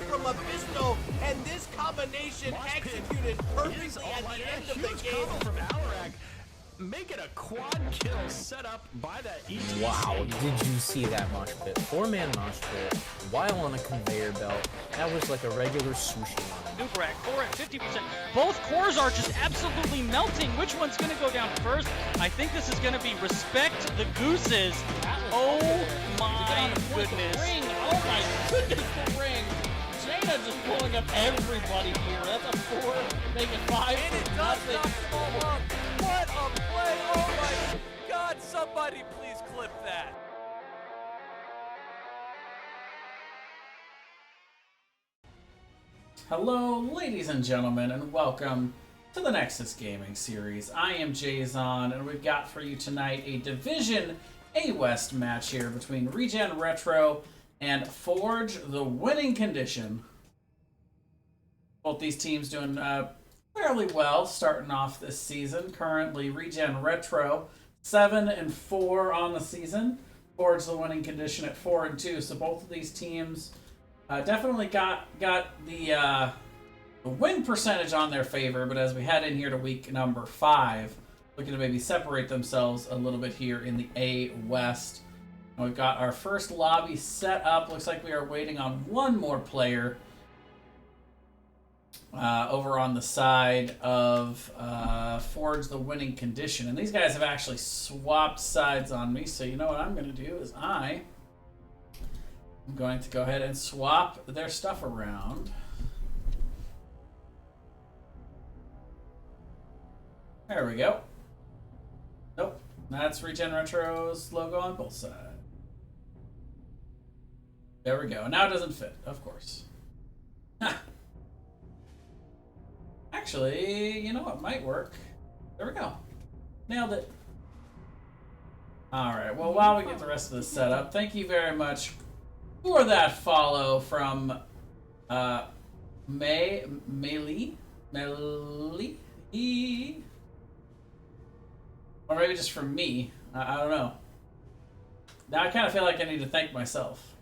from Mephisto, and this combination executed perfectly at the end of the game. From Alarak. Make it a quad kill set up by that ETC. Wow, did you see that mosh pit? 4-man mosh pit while on a conveyor belt. That was like a regular sushi line. Nubarak, core at 50%. Both cores are just absolutely melting. Which one's going to go down first? I think this is going to be Respect the Gooses. Oh my goodness. Ring. Oh my goodness, the ring. Jaina just pulling up everybody here. That's a 4, make it 5. And it does not fall up. What a play! Oh my God! Somebody please clip that. Hello, ladies and gentlemen, and welcome to the Nexus Gaming Series. I am Jayzon, and we've got for you tonight a Division A West match here between ReGen Retro and Forge the Winning Condition. Both these teams doing fairly well starting off this season. Currently, ReGen Retro 7-4 on the season. Forge the Winning Condition at 4-2. So both of these teams definitely got the win percentage on their favor. But as we head in here to week number 5, looking to maybe separate themselves a little bit here in the A West. And we've got our first lobby set up. Looks like we are waiting on one more player. Over on the side of Forge the Winning Condition. And these guys have actually swapped sides on me, so you know what I'm going to do is I'm going to go ahead and swap their stuff around. There we go. Nope, that's ReGen Retro's logo on both sides. There we go. Now it doesn't fit, of course. Actually, you know what might work? There we go. Nailed it. Alright, well, while we get the rest of this set up, thank you very much for that follow from Melee? Or maybe just from me. I don't know. Now I kind of feel like I need to thank myself.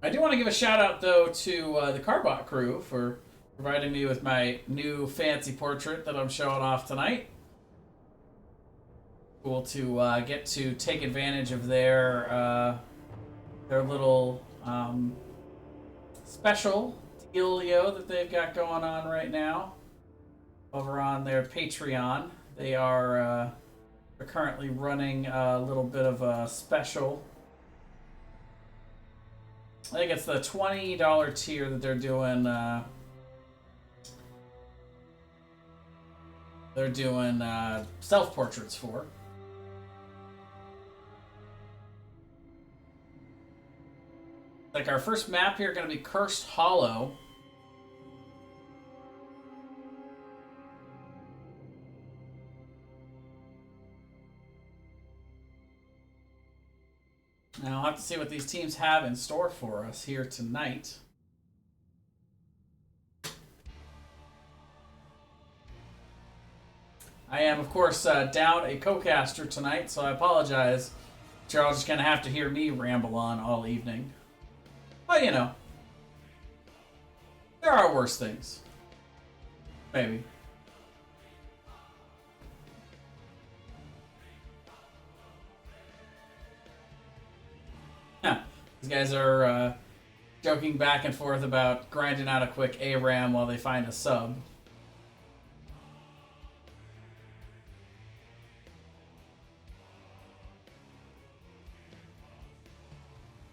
I do want to give a shout out, though, to the Carbot crew for providing me with my new fancy portrait that I'm showing off tonight. Cool to get to take advantage of their little special dealio that they've got going on right now over on their Patreon. They are they're currently running a little bit of a special. I think it's the $20 tier that they're doing. They're doing self-portraits for. Like our first map here, going to be Cursed Hollow. Now I'll have to see what these teams have in store for us here tonight. I am, of course, down a co-caster tonight, so I apologize. You're all just going to have to hear me ramble on all evening. But, you know, there are worse things. Maybe. Yeah, these guys are joking back and forth about grinding out a quick ARAM while they find a sub.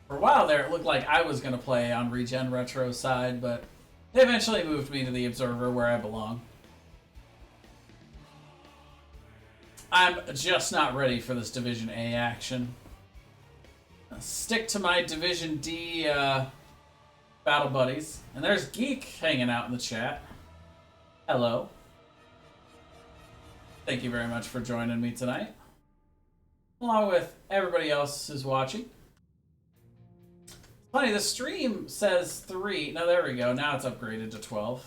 For a while there, it looked like I was going to play on ReGen Retro's side, but they eventually moved me to the Observer where I belong. I'm just not ready for this Division A action. I'll stick to my Division D battle buddies. And there's Geek hanging out in the chat. Hello. Thank you very much for joining me tonight. Along with everybody else who's watching. Funny, the stream says 3. No, there we go. Now it's upgraded to 12.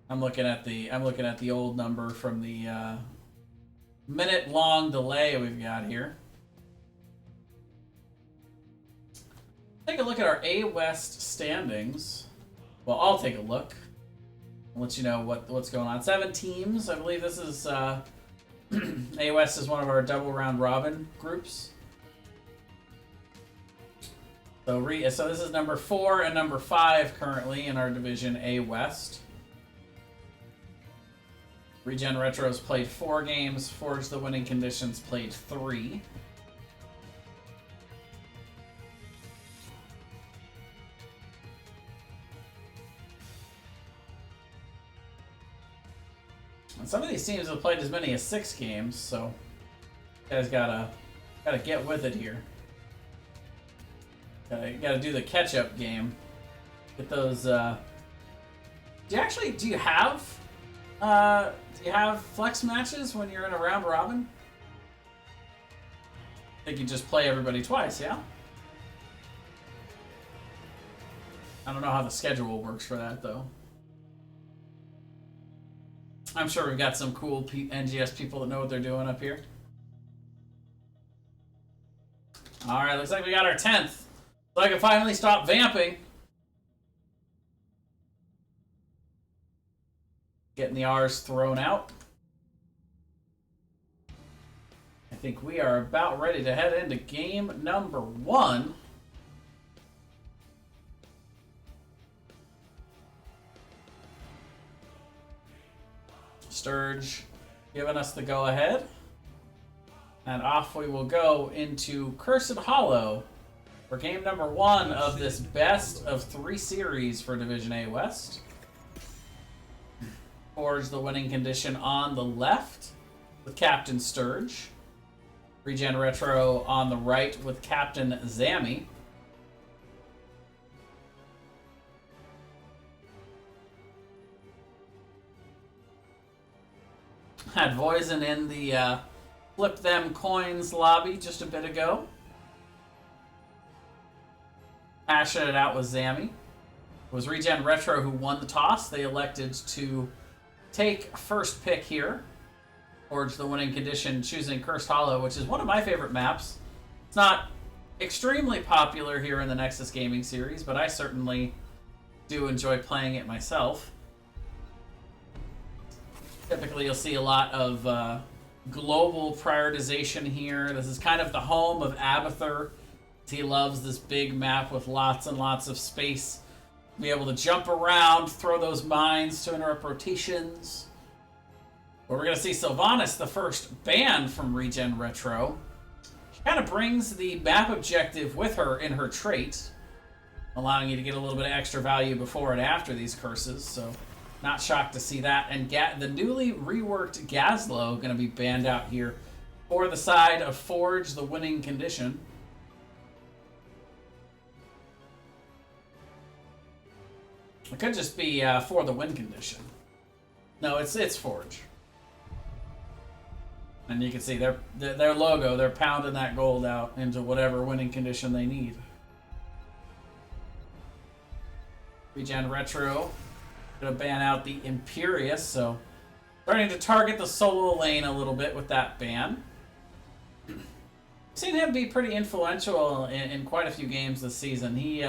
I'm looking at the old number from the minute-long delay we've got here. Take a look at our A West standings. Well, I'll take a look. I'll let you know what's going on. 7 teams. I believe this is A West is one of our double round robin groups. So this is number 4 and number 5 currently in our division A West. ReGen Retro's played 4 games. Forge the Winning Conditions played 3. And some of these teams have played as many as 6 games, so you guys gotta get with it here. Gotta do the catch-up game. Get those. Do you have flex matches when you're in a round robin? I think you just play everybody twice, yeah? I don't know how the schedule works for that though. I'm sure we've got some cool NGS people that know what they're doing up here. Alright, looks like we got our 10th. So I can finally stop vamping. Getting the R's thrown out. I think we are about ready to head into game number 1. Sturge giving us the go-ahead. And off we will go into Cursed Hollow for game number 1 of this best of 3 series for Division A West. Forge the Winning Condition on the left with Captain Sturge. ReGen Retro on the right with Captain Zammy. Had Voisin in the Flip Them Coins lobby just a bit ago. Hashing it out with Zammy. It was ReGen Retro who won the toss. They elected to take first pick here. Forge the Winning Condition, choosing Cursed Hollow, which is one of my favorite maps. It's not extremely popular here in the Nexus Gaming series, but I certainly do enjoy playing it myself. Typically, you'll see a lot of global prioritization here. This is kind of the home of Abathur. He loves this big map with lots and lots of space. Be able to jump around, throw those mines to interrupt rotations. But we're going to see Sylvanas, the first ban from ReGen Retro. She kind of brings the map objective with her in her trait, allowing you to get a little bit of extra value before and after these curses, so not shocked to see that. And the newly reworked Gazlo going to be banned out here for the side of Forge the Winning Condition. It could just be for the win condition. No, it's Forge. And you can see their logo, they're pounding that gold out into whatever winning condition they need. ReGen Retro gonna ban out the Imperious, so starting to target the solo lane a little bit with that ban. Seen him be pretty influential in quite a few games this season. He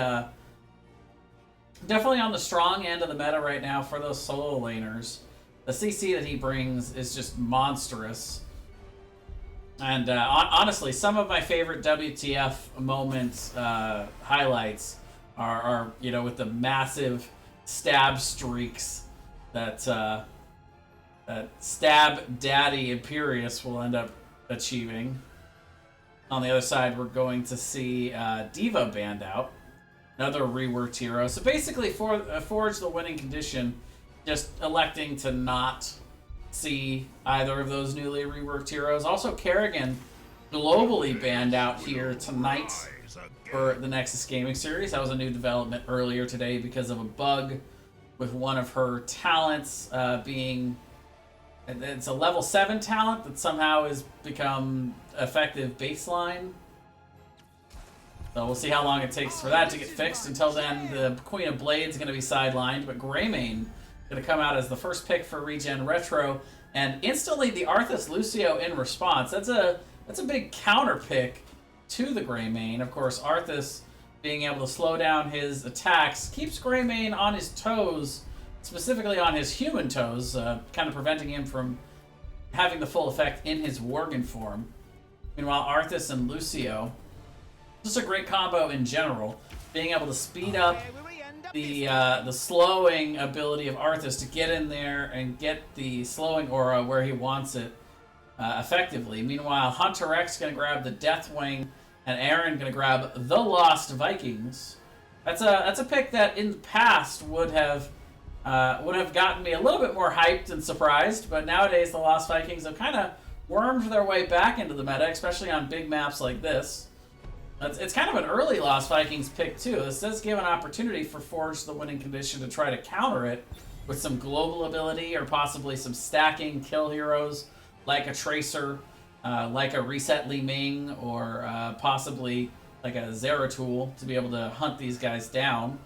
definitely on the strong end of the meta right now for those solo laners. The CC that he brings is just monstrous. And honestly, some of my favorite WTF moments, highlights are with the massive stab streaks that Stab Daddy Imperious will end up achieving. On the other side, we're going to see Diva banned out. Another reworked hero. So basically, Forge the Winning Condition, just electing to not see either of those newly reworked heroes. Also, Kerrigan globally banned out here tonight for the Nexus Gaming series. That was a new development earlier today because of a bug with one of her talents being... It's a level 7 talent that somehow has become effective baseline. So we'll see how long it takes for that to get fixed. Until then, the Queen of Blades is going to be sidelined, but Greymane going to come out as the first pick for ReGen Retro, and instantly the Arthas Lucio in response. That's a big counter pick to the Greymane. Of course, Arthas being able to slow down his attacks, keeps Greymane on his toes, specifically on his human toes, kind of preventing him from having the full effect in his Worgen form. Meanwhile, Arthas and Lucio, just a great combo in general, being able to speed up the slowing ability of Arthas to get in there and get the slowing aura where he wants it effectively. Meanwhile, Hunter X going to grab the Deathwing, and Aaron going to grab the Lost Vikings. That's a pick that in the past would have gotten me a little bit more hyped and surprised, but nowadays the Lost Vikings have kind of wormed their way back into the meta, especially on big maps like this. It's kind of an early Lost Vikings pick too. This does give an opportunity for Forge the winning condition to try to counter it with some global ability or possibly some stacking kill heroes like a Tracer, like a Reset Li Ming, or possibly like a Zeratul to be able to hunt these guys down.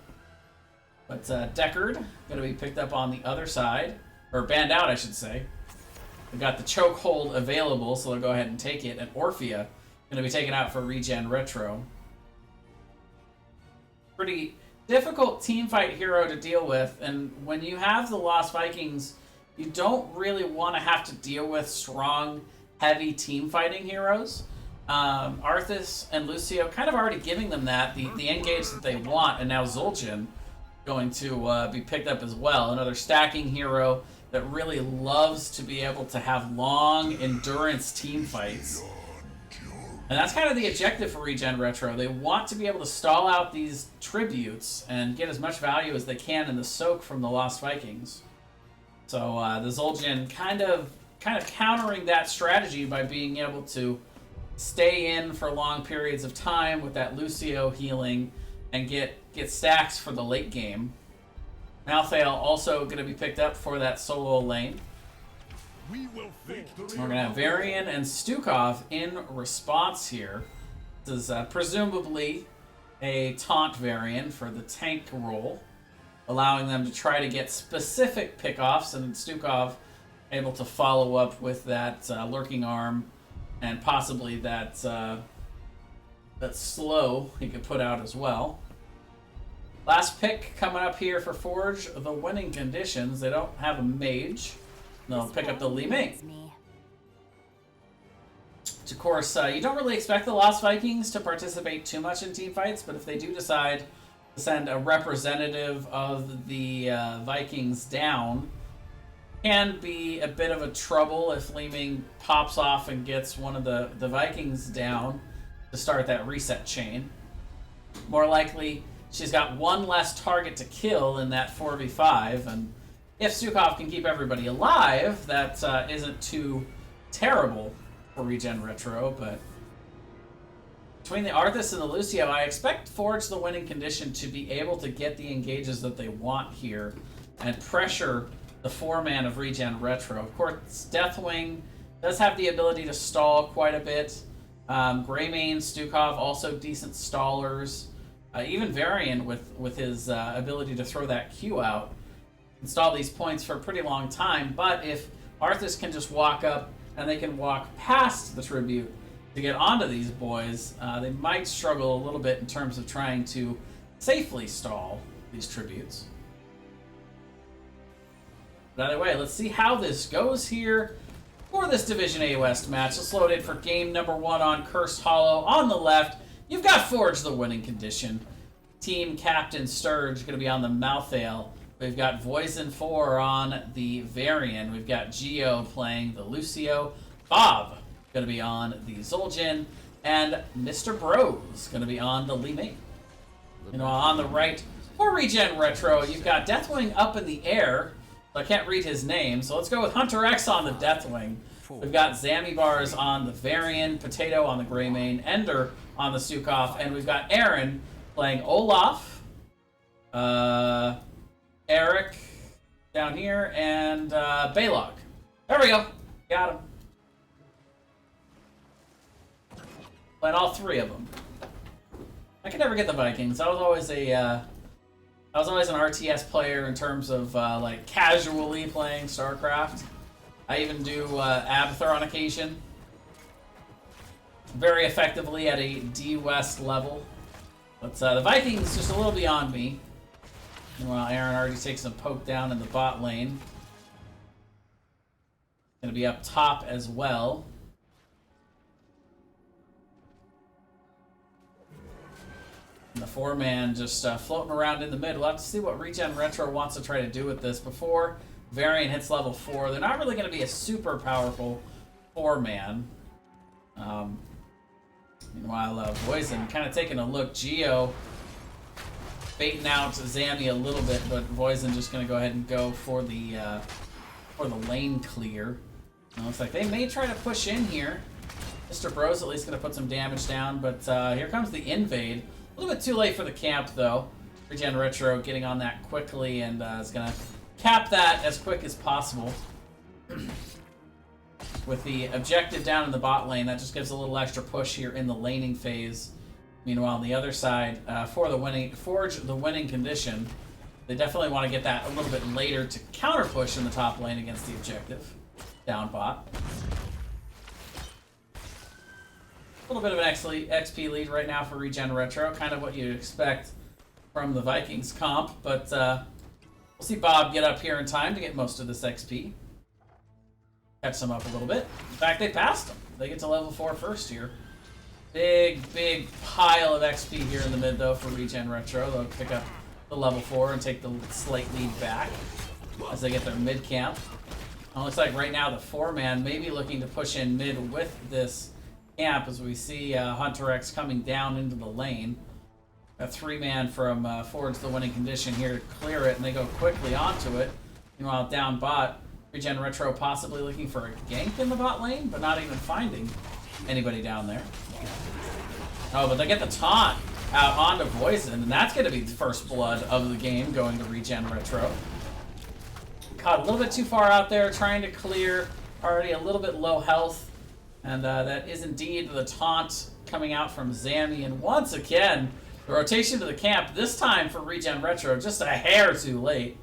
But Deckard going to be picked up on the other side, or banned out, I should say. We've got the chokehold available, so they'll go ahead and take it. And Orphea going to be taken out for ReGen Retro. Pretty difficult teamfight hero to deal with, and when you have the Lost Vikings, you don't really want to have to deal with strong, heavy team fighting heroes. Arthas and Lucio kind of already giving them that, the engage that they want, and now Zul'jin going to be picked up as well. Another stacking hero that really loves to be able to have long endurance team fights. And that's kind of the objective for ReGen Retro. They want to be able to stall out these tributes and get as much value as they can in the soak from the Lost Vikings. So the Zul'jin kind of countering that strategy by being able to stay in for long periods of time with that Lucio healing and get stacks for the late game. Malthael also going to be picked up for that solo lane. We're going to have Varian and Stukov in response here. This is presumably a taunt Varian for the tank role, allowing them to try to get specific pickoffs, and Stukov able to follow up with that lurking arm and possibly that slow he could put out as well. Last pick coming up here for Forge, the winning conditions. They don't have a mage. They'll pick up the Li Ming. Of course, you don't really expect the Lost Vikings to participate too much in team fights, but if they do decide to send a representative of the Vikings down, can be a bit of a trouble if Li Ming pops off and gets one of the Vikings down to start that reset chain. More likely, she's got one less target to kill in that 4v5, and if Stukov can keep everybody alive, that isn't too terrible for ReGen Retro, but between the Arthas and the Lucio, I expect Forge the winning condition to be able to get the engages that they want here and pressure the 4-man of ReGen Retro. Of course, Deathwing does have the ability to stall quite a bit. Greymane, Stukov, also decent stallers. Even Varian with his ability to throw that Q out, install these points for a pretty long time. But if Arthas can just walk up and they can walk past the tribute to get onto these boys, they might struggle a little bit in terms of trying to safely stall these tributes. But either way, let's see how this goes here for this Division A West match. Let's load in for game number 1 on Cursed Hollow. On the left, you've got Forge the winning condition. Team Captain Sturge going to be on the Malthael. We've got Voisin 4 on the Varian. We've got Geo playing the Lucio. Bob going to be on the Zul'jin. And Mr. Bros going to be on the Li Ming. You know, on the right, for ReGen Retro, you've got Deathwing up in the air. I can't read his name, so let's go with Hunter X on the Deathwing. We've got Zamibars on the Varian, Potato on the Greymane, Ender on the Stukov, and we've got Aaron playing Olaf, Eric down here, and Balog. There we go. Got him. Playing all 3 of them. I could never get the Vikings. I was always an RTS player in terms of like casually playing StarCraft. I even do Abther on occasion. Very effectively at a D West level. But the Vikings just a little beyond me. Meanwhile, Aaron already takes some poke down in the bot lane. Gonna be up top as well. And the 4-man just floating around in the mid. We'll have to see what ReGen Retro wants to try to do with this before Varian hits level 4. They're not really going to be a super powerful 4-man. Meanwhile, Poison kind of taking a look. Geo baiting out Zammy a little bit, but Poison just going to go ahead and go for the lane clear. And it looks like they may try to push in here. Mr. Bro's at least going to put some damage down, but here comes the invade. A little bit too late for the camp, though. ReGen Retro getting on that quickly and is going to cap that as quick as possible. With the objective down in the bot lane, that just gives a little extra push here in the laning phase. Meanwhile, on the other side, for the forge the winning condition, they definitely want to get that a little bit later to counter push in the top lane against the objective. Down bot. A little bit of an XP lead right now for ReGen Retro, kind of what you'd expect from the Vikings comp, but we'll see Bob get up here in time to get most of this XP. Catch them up a little bit. In fact, they passed them. They get to level 4 first here. Big pile of XP here in the mid, though, for ReGen Retro. They'll pick up the level 4 and take the slight lead back as they get their mid camp. It looks like right now the 4-man may be looking to push in mid with this camp as we see Hunter X coming down into the lane. A 3-man from Forge the winning condition here to clear it, and they go quickly onto it. Meanwhile, down bot, ReGen Retro possibly looking for a gank in the bot lane, but not even finding anybody down there. Oh, but they get the taunt out onto Poison, and that's going to be the first blood of the game going to ReGen Retro. Caught a little bit too far out there, trying to clear, already a little bit low health. And that is indeed the taunt coming out from Zammy. And once again, the rotation to the camp, this time for ReGen Retro, just a hair too late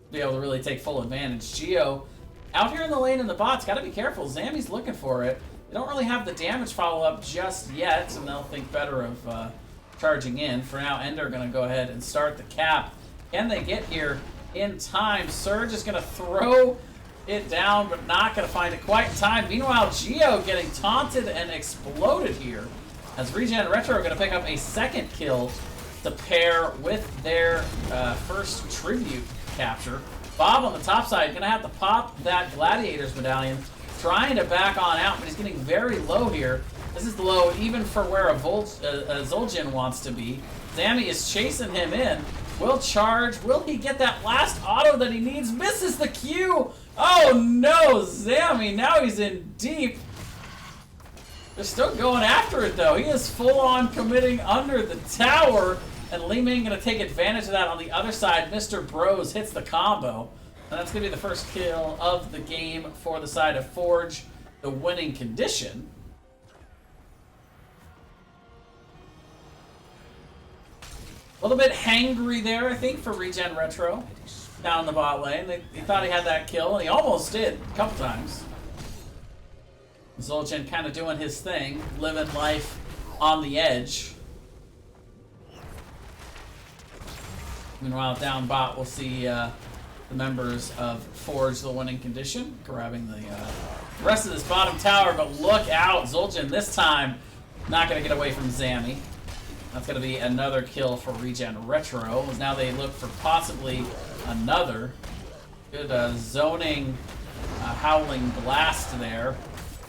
to be able to really take full advantage. Geo, out here in the lane in the bots, got to be careful. Zammy's looking for it. They don't really have the damage follow-up just yet, and they'll think better of charging in. For now, Ender going to go ahead and start the cap. Can they get here in time? Surge is going to throw it down, but not going to find it quite in time. Meanwhile, Geo getting taunted and exploded here as ReGen Retro are going to pick up a second kill to pair with their first tribute capture. Bob on the top side going to have to pop that Gladiator's medallion, trying to back on out, but he's getting very low here. This is low even for where a Zul'jin wants to be. Zammy is chasing him in. Will charge. Will he get that last auto that he needs? Misses the Q. Oh no, Zammy. Now he's in deep. They're still going after it though. He is full on committing under the tower. And Li Ming going to take advantage of that on the other side. Mr. Bros hits the combo. And that's going to be the first kill of the game for the side of Forge, the winning condition. A little bit hangry there, I think, for ReGen Retro down the bot lane. He thought he had that kill, and he almost did a couple times. Zul'jin kind of doing his thing, living life on the edge. Meanwhile, down bot, we'll see the members of Forge, the winning condition, grabbing the rest of this bottom tower, but look out, Zul'jin this time not going to get away from Zammy. That's going to be another kill for ReGen Retro. Now they look for possibly another. Good zoning Howling Blast there.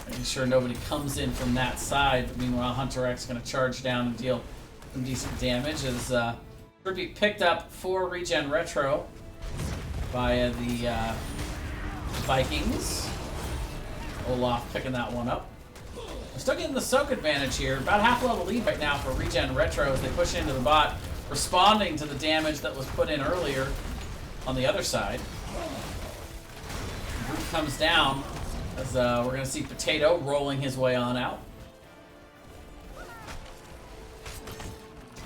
Making sure nobody comes in from that side. But meanwhile, Hunter X going to charge down and deal some decent damage as Tribute picked up for ReGen Retro via the Vikings. Olaf picking that one up. We're still getting the soak advantage here. About half level lead right now for ReGen Retro as they push into the bot, responding to the damage that was put in earlier on the other side. Group comes down as we're going to see Potato rolling his way on out.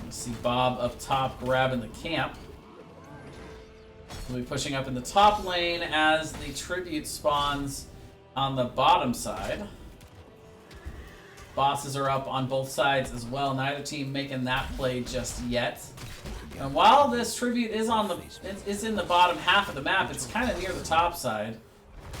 We'll see Bob up top grabbing the camp. We'll be pushing up in the top lane as the tribute spawns on the bottom side. Bosses are up on both sides as well. Neither team making that play just yet. And while this tribute is in the bottom half of the map, it's kind of near the top side.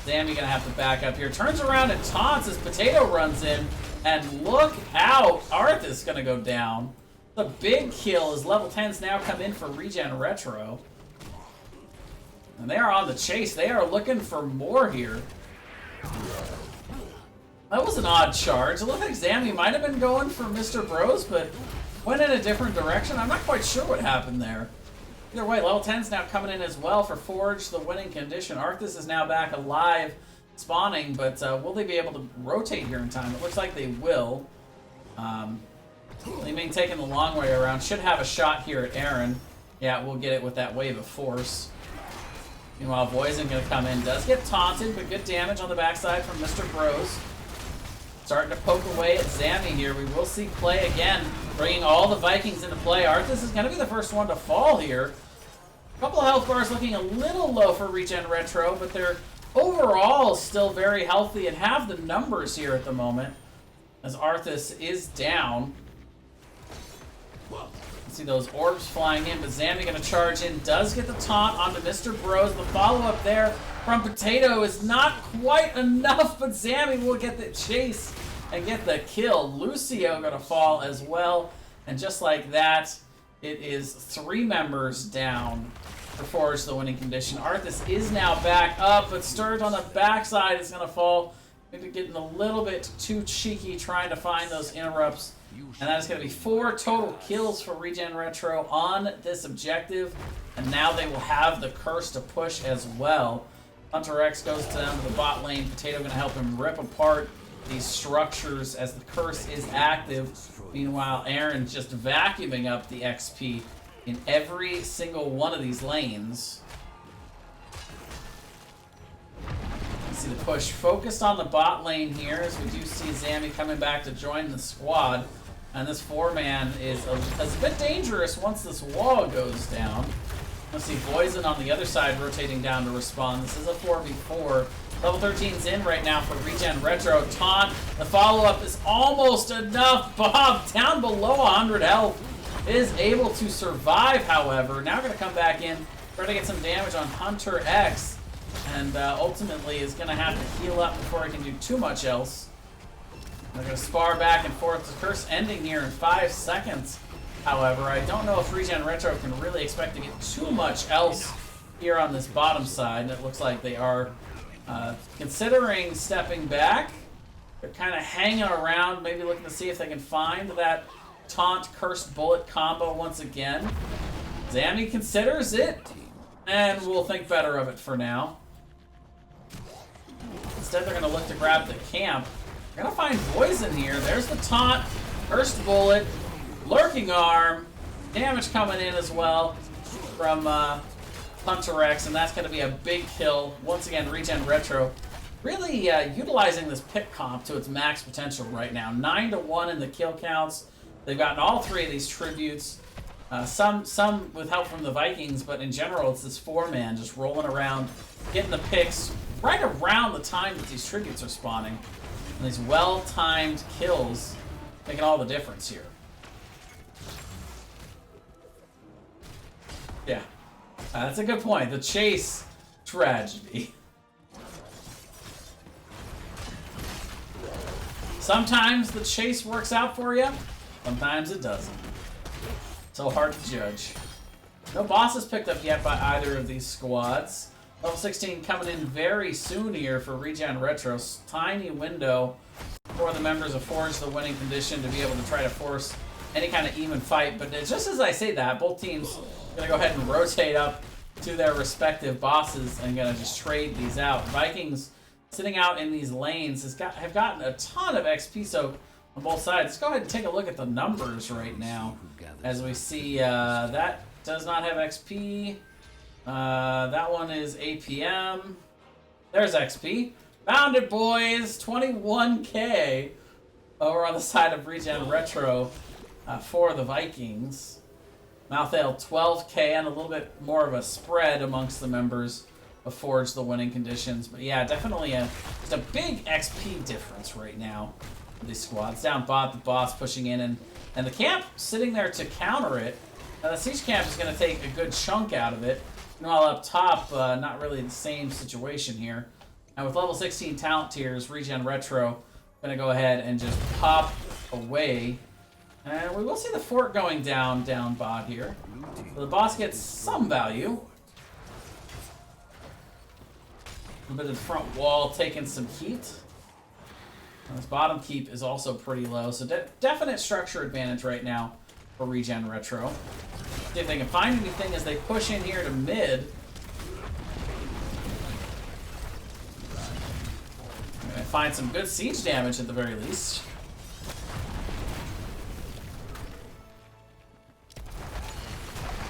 Zammy gonna have to back up here. Turns around and taunts as Potato runs in. And look out! Arthas gonna go down. The big kill as level 10s now come in for ReGen Retro. And they are on the chase. They are looking for more here. That was an odd charge. It looked like Zammy might have been going for Mr. Bros, but went in a different direction. I'm not quite sure what happened there. Either way, level 10's now coming in as well for Forge, the winning condition. Arthas is now back alive, spawning, but will they be able to rotate here in time? It looks like they will. Li Ming taking the long way around. Should have a shot here at Aaron. Yeah, we'll get it with that wave of force. Meanwhile, Voisin going to come in. Does get taunted, but good damage on the backside from Mr. Bros. Starting to poke away at Zammy here. We will see play again, bringing all the Vikings into play. Arthas is going to be the first one to fall here. A couple of health bars looking a little low for ReGen Retro, but they're overall still very healthy and have the numbers here at the moment, as Arthas is down. See those orbs flying in, but Zammy going to charge in. Does get the taunt onto Mr. Bros. The follow-up there from Potato is not quite enough, but Zammy will get the chase and get the kill. Lucio going to fall as well, and just like that, it is 3 members down for Forge, the winning condition. Arthas is now back up, but Sturge on the backside is going to fall. Maybe getting a little bit too cheeky trying to find those interrupts. And that is going to be 4 total kills for ReGen Retro on this objective. And now they will have the curse to push as well. Hunter X goes down to the bot lane. Potato going to help him rip apart these structures as the curse is active. Meanwhile, Aaron just vacuuming up the XP in every single one of these lanes. See the push focused on the bot lane here, as we do see Zammy coming back to join the squad. And this 4-man is a bit dangerous once this wall goes down. Let's see Voisin on the other side rotating down to respond. This is a 4v4. Level 13's in right now for ReGen Retro. Taunt, the follow-up is almost enough. Bob, down below 100 health, is able to survive, however. Now going to come back in, try to get some damage on Hunter X. And ultimately is going to have to heal up before he can do too much else. They're going to spar back and forth. The curse ending here in 5 seconds. However, I don't know if ReGen Retro can really expect to get too much else here on this bottom side. It looks like they are considering stepping back. They're kind of hanging around, maybe looking to see if they can find that taunt cursed bullet combo once again. Zammy considers it, and we'll think better of it for now. Instead, they're going to look to grab the camp. They're going to find Voisin here. There's the taunt, cursed bullet, lurking arm, damage coming in as well from Hunter X, and that's going to be a big kill. Once again, ReGen Retro really utilizing this pick comp to its max potential right now. 9-1 in the kill counts. They've gotten all 3 of these tributes. Some with help from the Vikings, but in general, it's this 4-man just rolling around, getting the picks right around the time that these tributes are spawning. And these well-timed kills making all the difference here. Yeah, that's a good point. The chase tragedy. Sometimes the chase works out for you, sometimes it doesn't. So hard to judge. No bosses picked up yet by either of these squads. Level 16 coming in very soon here for ReGen Retro. Tiny window for the members of Forge, the winning condition, to be able to try to force any kind of even fight. But just as I say that, both teams are going to go ahead and rotate up to their respective bosses and going to just trade these out. Vikings sitting out in these lanes have gotten a ton of XP soak on both sides. Let's go ahead and take a look at the numbers right now. As we see, that does not have XP. That one is APM. There's XP. Found it, boys. 21k over on the side of ReGen Retro for the Vikings. Malthael 12k and a little bit more of a spread amongst the members of Forge, the winning conditions. But yeah, definitely just a big XP difference right now. these squads. Down bot, the boss pushing in, and the camp sitting there to counter it. Now the siege camp is going to take a good chunk out of it. Meanwhile, up top, not really the same situation here. And with level 16 talent tiers, ReGen Retro going to go ahead and just pop away. And we will see the fort going down bot here. So the boss gets some value. A little bit of the front wall taking some heat. And this bottom keep is also pretty low, so definite structure advantage right now for ReGen Retro. See if they can find anything as they push in here to mid. And find some good siege damage at the very least.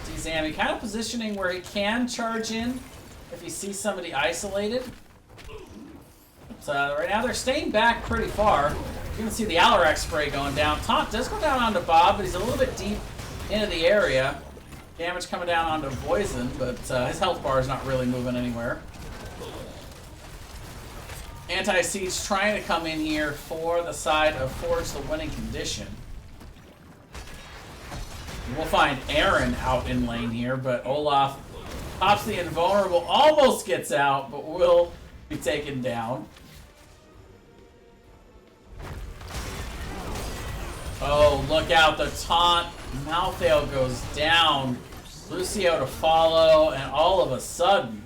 See Zammy kind of positioning where he can charge in if he sees somebody isolated. But right now they're staying back pretty far. You can see the Alarak spray going down. Taunt does go down onto Bob, but he's a little bit deep into the area. Damage coming down onto Poison, but his health bar is not really moving anywhere. Anti-Siege trying to come in here for the side of Forge the winning condition. We'll find Aaron out in lane here, but Olaf pops the invulnerable, almost gets out, but will be taken down. Oh, look out, the taunt. Malthael goes down. Lucio to follow, and all of a sudden,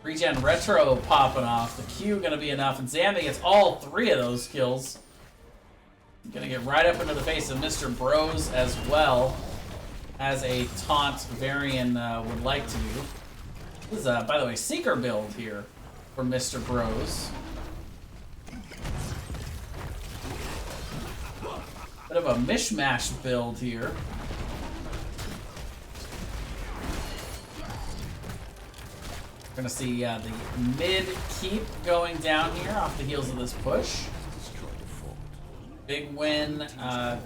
ReGen Retro popping off. The Q gonna be enough, and Zammy gets all 3 of those kills. Gonna get right up into the face of Mr. Bros as well, as a taunt Varian would like to do. This is, by the way, Seeker build here for Mr. Bros. Bit of a mishmash build here. We're gonna see the mid keep going down here off the heels of this push. Big win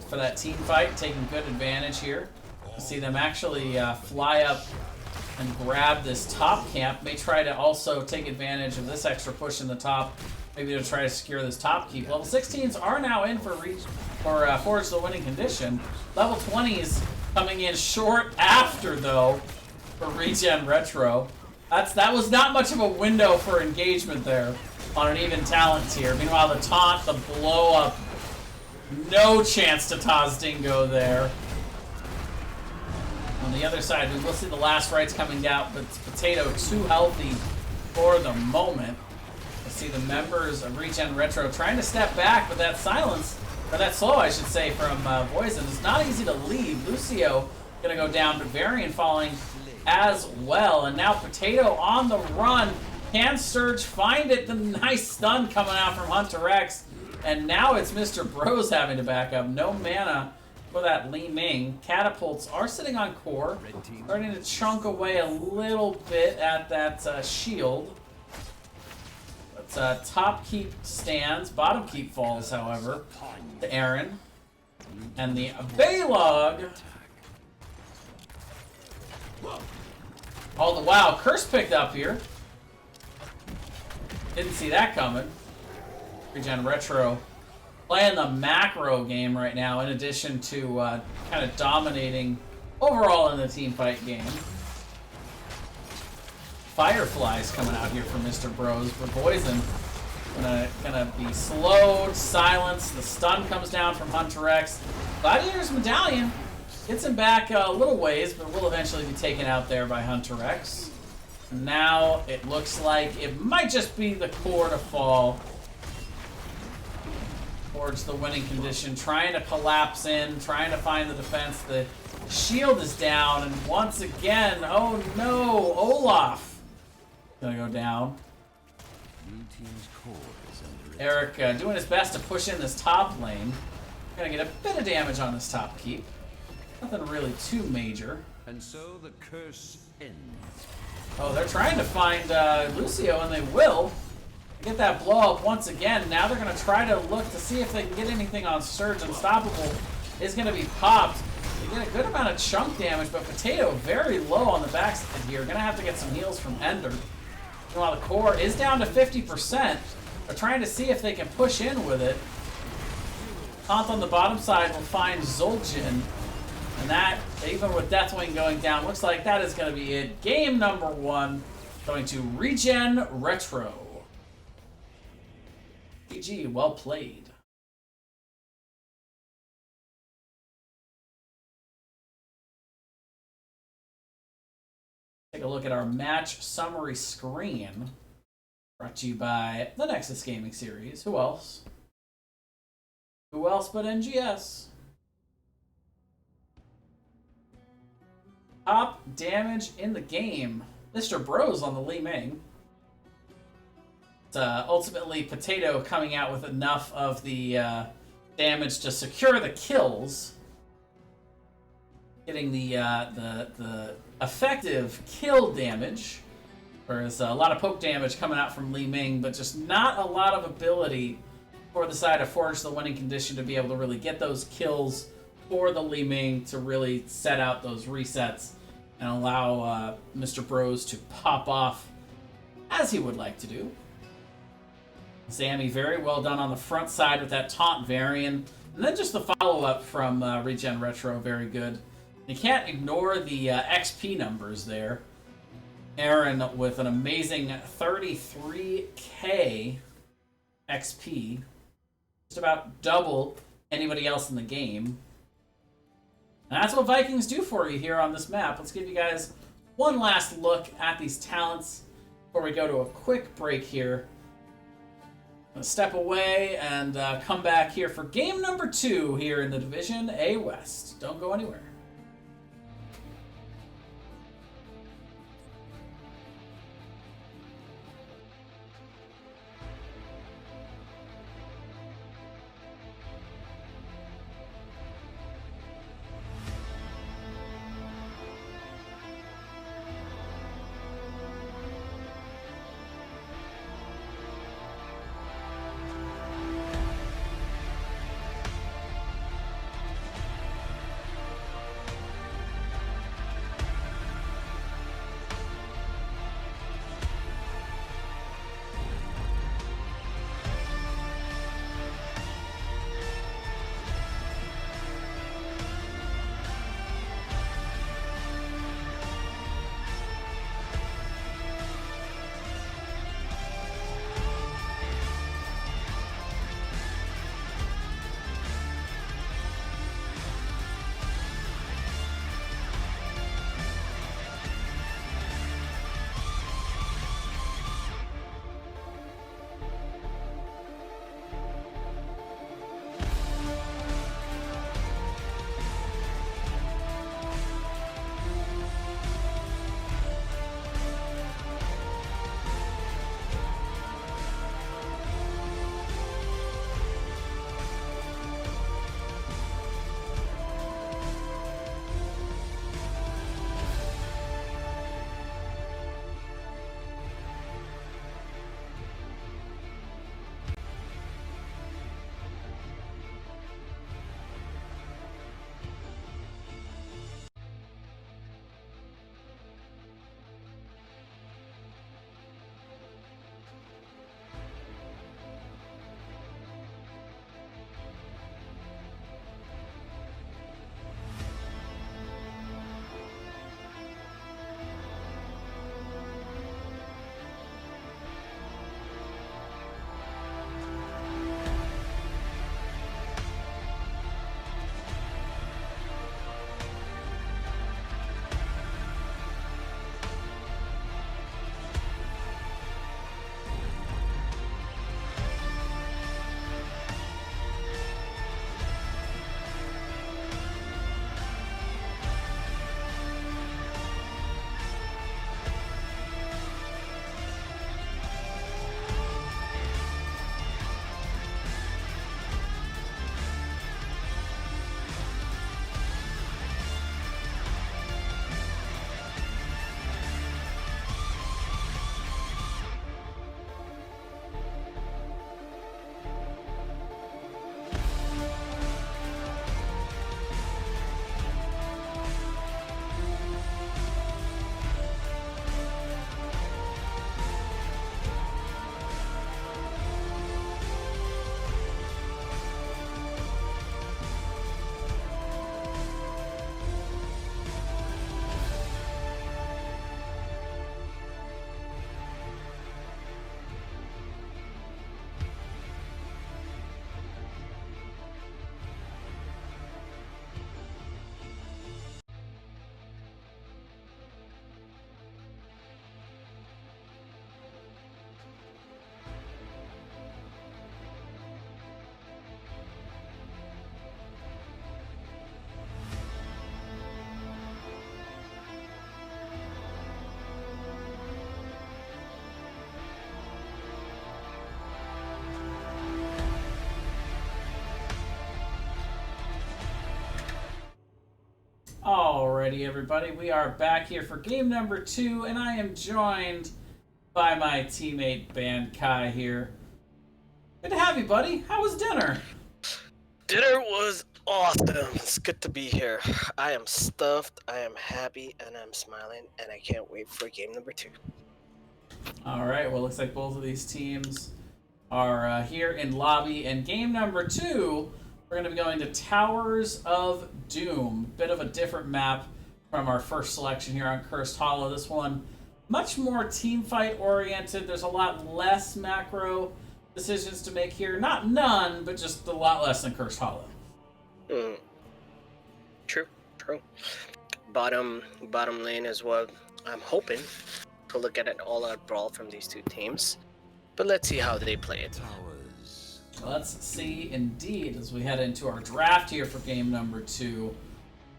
for that team fight, taking good advantage here. You see them actually fly up and grab this top camp. May try to also take advantage of this extra push in the top. Maybe to try to secure this top keep. Level 16s are now in for Forge the winning condition. Level 20s coming in short after, though, for ReGen Retro. That was not much of a window for engagement there on an even talent tier. Meanwhile, the taunt, the blow up, no chance to Taz Dingo there. On the other side, we will see the last rights coming out, but Potato too healthy for the moment. I see the members of ReGen Retro trying to step back, but that silence, or that slow, I should say, from Poison is not easy to leave. Lucio gonna go down, but Varian falling as well. And now Potato on the run. Can Surge find it? The nice stun coming out from Hunter X. And now it's Mr. Bros having to back up. No mana for that Li Ming. Catapults are sitting on core. Starting to chunk away a little bit at that shield. But top keep stands. Bottom keep falls, however, to Aaron. And the Baylog. Oh, wow, Curse picked up here. Didn't see that coming. ReGen Retro playing the macro game right now, in addition to kind of dominating overall in the team fight game. Fireflies coming out here for Mr. Bros. For Poison, gonna be slowed, silenced. The stun comes down from Hunter X. Gladiator's Medallion gets him back a little ways, but will eventually be taken out there by Hunter X. Now it looks like it might just be the core to fall towards the winning condition, trying to collapse in, trying to find the defense. The shield is down, and once again, oh no, Olaf gonna go down. Eric doing his best to push in this top lane. Gonna get a bit of damage on this top keep. Nothing really too major. And so the curse ends. Oh, they're trying to find Lucio, and they will. Get that blow up once again. Now they're going to try to look to see if they can get anything on Surge. Unstoppable is going to be popped. They get a good amount of chunk damage, but Potato very low on the backside here. Going to have to get some heals from Ender. While the core is down to 50%, they're trying to see if they can push in with it. Taunt on the bottom side will find Zul'jin. And that, even with Deathwing going down, looks like that is going to be it. Game number 1 going to ReGen Retro. GG, well played. Take a look at our match summary screen. Brought to you by the Nexus Gaming Series. Who else? Who else but NGS? Top damage in the game. Mr. Bros on the Li Ming. It's ultimately Potato coming out with enough of the damage to secure the kills. Getting the effective kill damage. Whereas a lot of poke damage coming out from Li Ming, but just not a lot of ability for the side of Forge the winning condition to be able to really get those kills for the Li Ming to really set out those resets and allow Mr. Bros to pop off as he would like to do. Sammy very well done on the front side with that taunt variant. And then just the follow-up from ReGen Retro, very good. You can't ignore the XP numbers there. Aaron with an amazing 33k XP. Just about double anybody else in the game. And that's what Vikings do for you here on this map. Let's give you guys one last look at these talents before we go to a quick break here. I'm going to step away and come back here for game number 2 here in the Division A West. Don't go anywhere. Alrighty, everybody, we are back here for game number 2, and I am joined by my teammate Band Kai here. Good to have you, buddy. How was dinner? Dinner was awesome. It's good to be here. I am stuffed, I am happy, and I'm smiling, and I can't wait for game number 2. Alright, well, looks like both of these teams are here in lobby, and game number 2, we're going to be going to Towers of Doom. Bit of a different map from our first selection here on Cursed Hollow. This one, much more team fight oriented. There's a lot less macro decisions to make here. Not none, but just a lot less than Cursed Hollow. True. Bottom lane as well. I'm hoping to look at an all-out brawl from these two teams, but let's see how they play it. Let's see, indeed, as we head into our draft here for game number 2.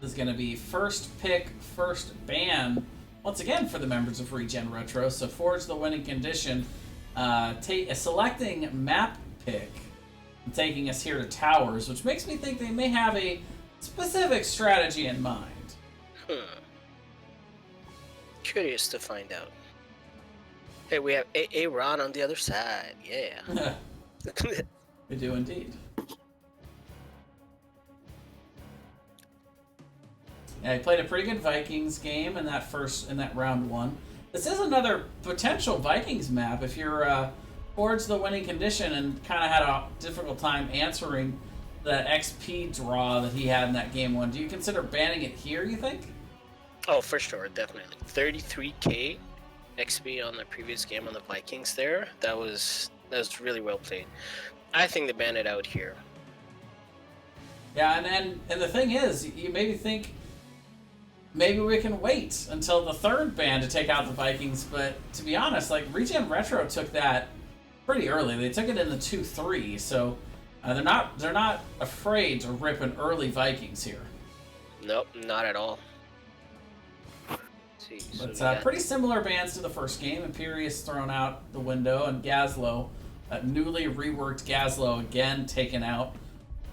This is going to be first pick, first ban, once again for the members of ReGen Retro. So forge the winning condition, selecting map pick, and taking us here to Towers, which makes me think they may have a specific strategy in mind. Curious to find out. Hey, we have A Ron on the other side. Yeah. We do indeed. Yeah, he played a pretty good Vikings game in that round 1. This is another potential Vikings map if you're towards the winning condition and kind of had a difficult time answering the XP draw that he had in that game 1. Do you consider banning it here, you think? Oh, for sure, definitely. 33k XP on the previous game on the Vikings there. That was really well played. I think they ban it out here. Yeah, and the thing is, you maybe think maybe we can wait until the third ban to take out the Vikings, but to be honest, like ReGen Retro took that pretty early. They took it in the 2-3, so they're not afraid to rip an early Vikings here. Nope, not at all. But pretty similar bans to the first game. Imperious thrown out the window, and Gazlo, newly reworked Gazlo again taken out.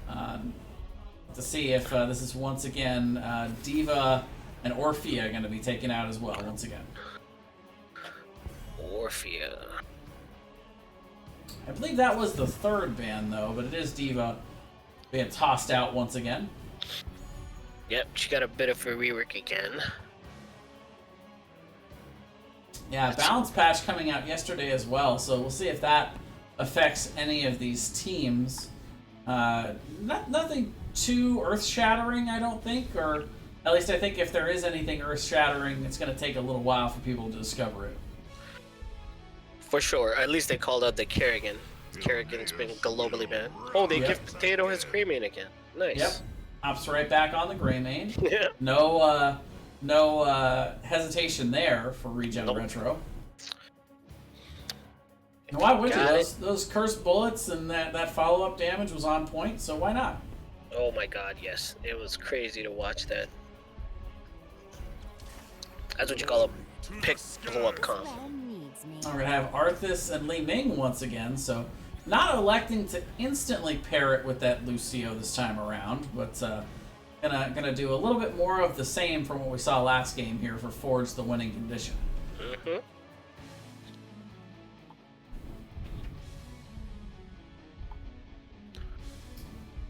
To see if this is once again Diva and Orphea going to be taken out as well once again. Orphea. I believe that was the third ban though, but it is Diva being tossed out once again. Yep, she got a bit of a rework again. Yeah, balance patch coming out yesterday as well, so we'll see if that affects any of these teams. Nothing too earth-shattering, I don't think, or at least I think if there is anything earth-shattering, it's going to take a little while for people to discover it. For sure, at least they called out the Kerrigan. Kerrigan's been globally banned. Oh, they give Potato his Greymane again. Nice. Yep, hops right back on the Greymane. Yeah. No hesitation there for ReGen Retro. And why would you? Those cursed bullets and that follow-up damage was on point, so why not? Oh my god, yes. It was crazy to watch that. That's what you call a pick blow-up comp. We're going to have Arthas and Li Ming once again, so not electing to instantly pair it with that Lucio this time around, but gonna do a little bit more of the same from what we saw last game here for Forge the winning condition. Mm-hmm.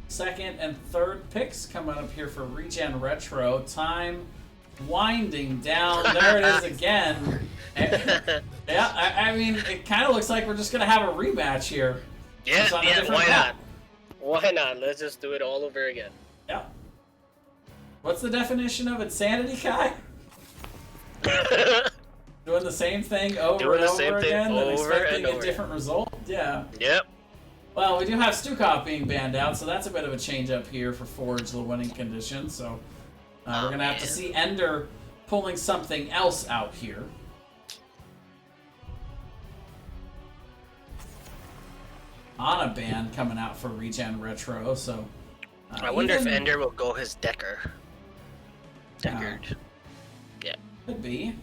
Second and third picks coming up here for ReGen Retro. Time winding down. There it is again. Yeah, I mean, it kind of looks like we're just gonna have a rematch here. Yeah, why map. not? Why not? Let's just do it all over again. Yeah. What's the definition of insanity, Kai? Doing the same thing over and over again and expecting a different result? Yeah. Yep. Well, we do have Stukov being banned out, so that's a bit of a change up here for Forge, the winning condition. So we're going to have to see Ender pulling something else out here. Ana ban coming out for ReGen Retro, so... I wonder if Ender will go his Decker. Deckard. Yeah. Could be.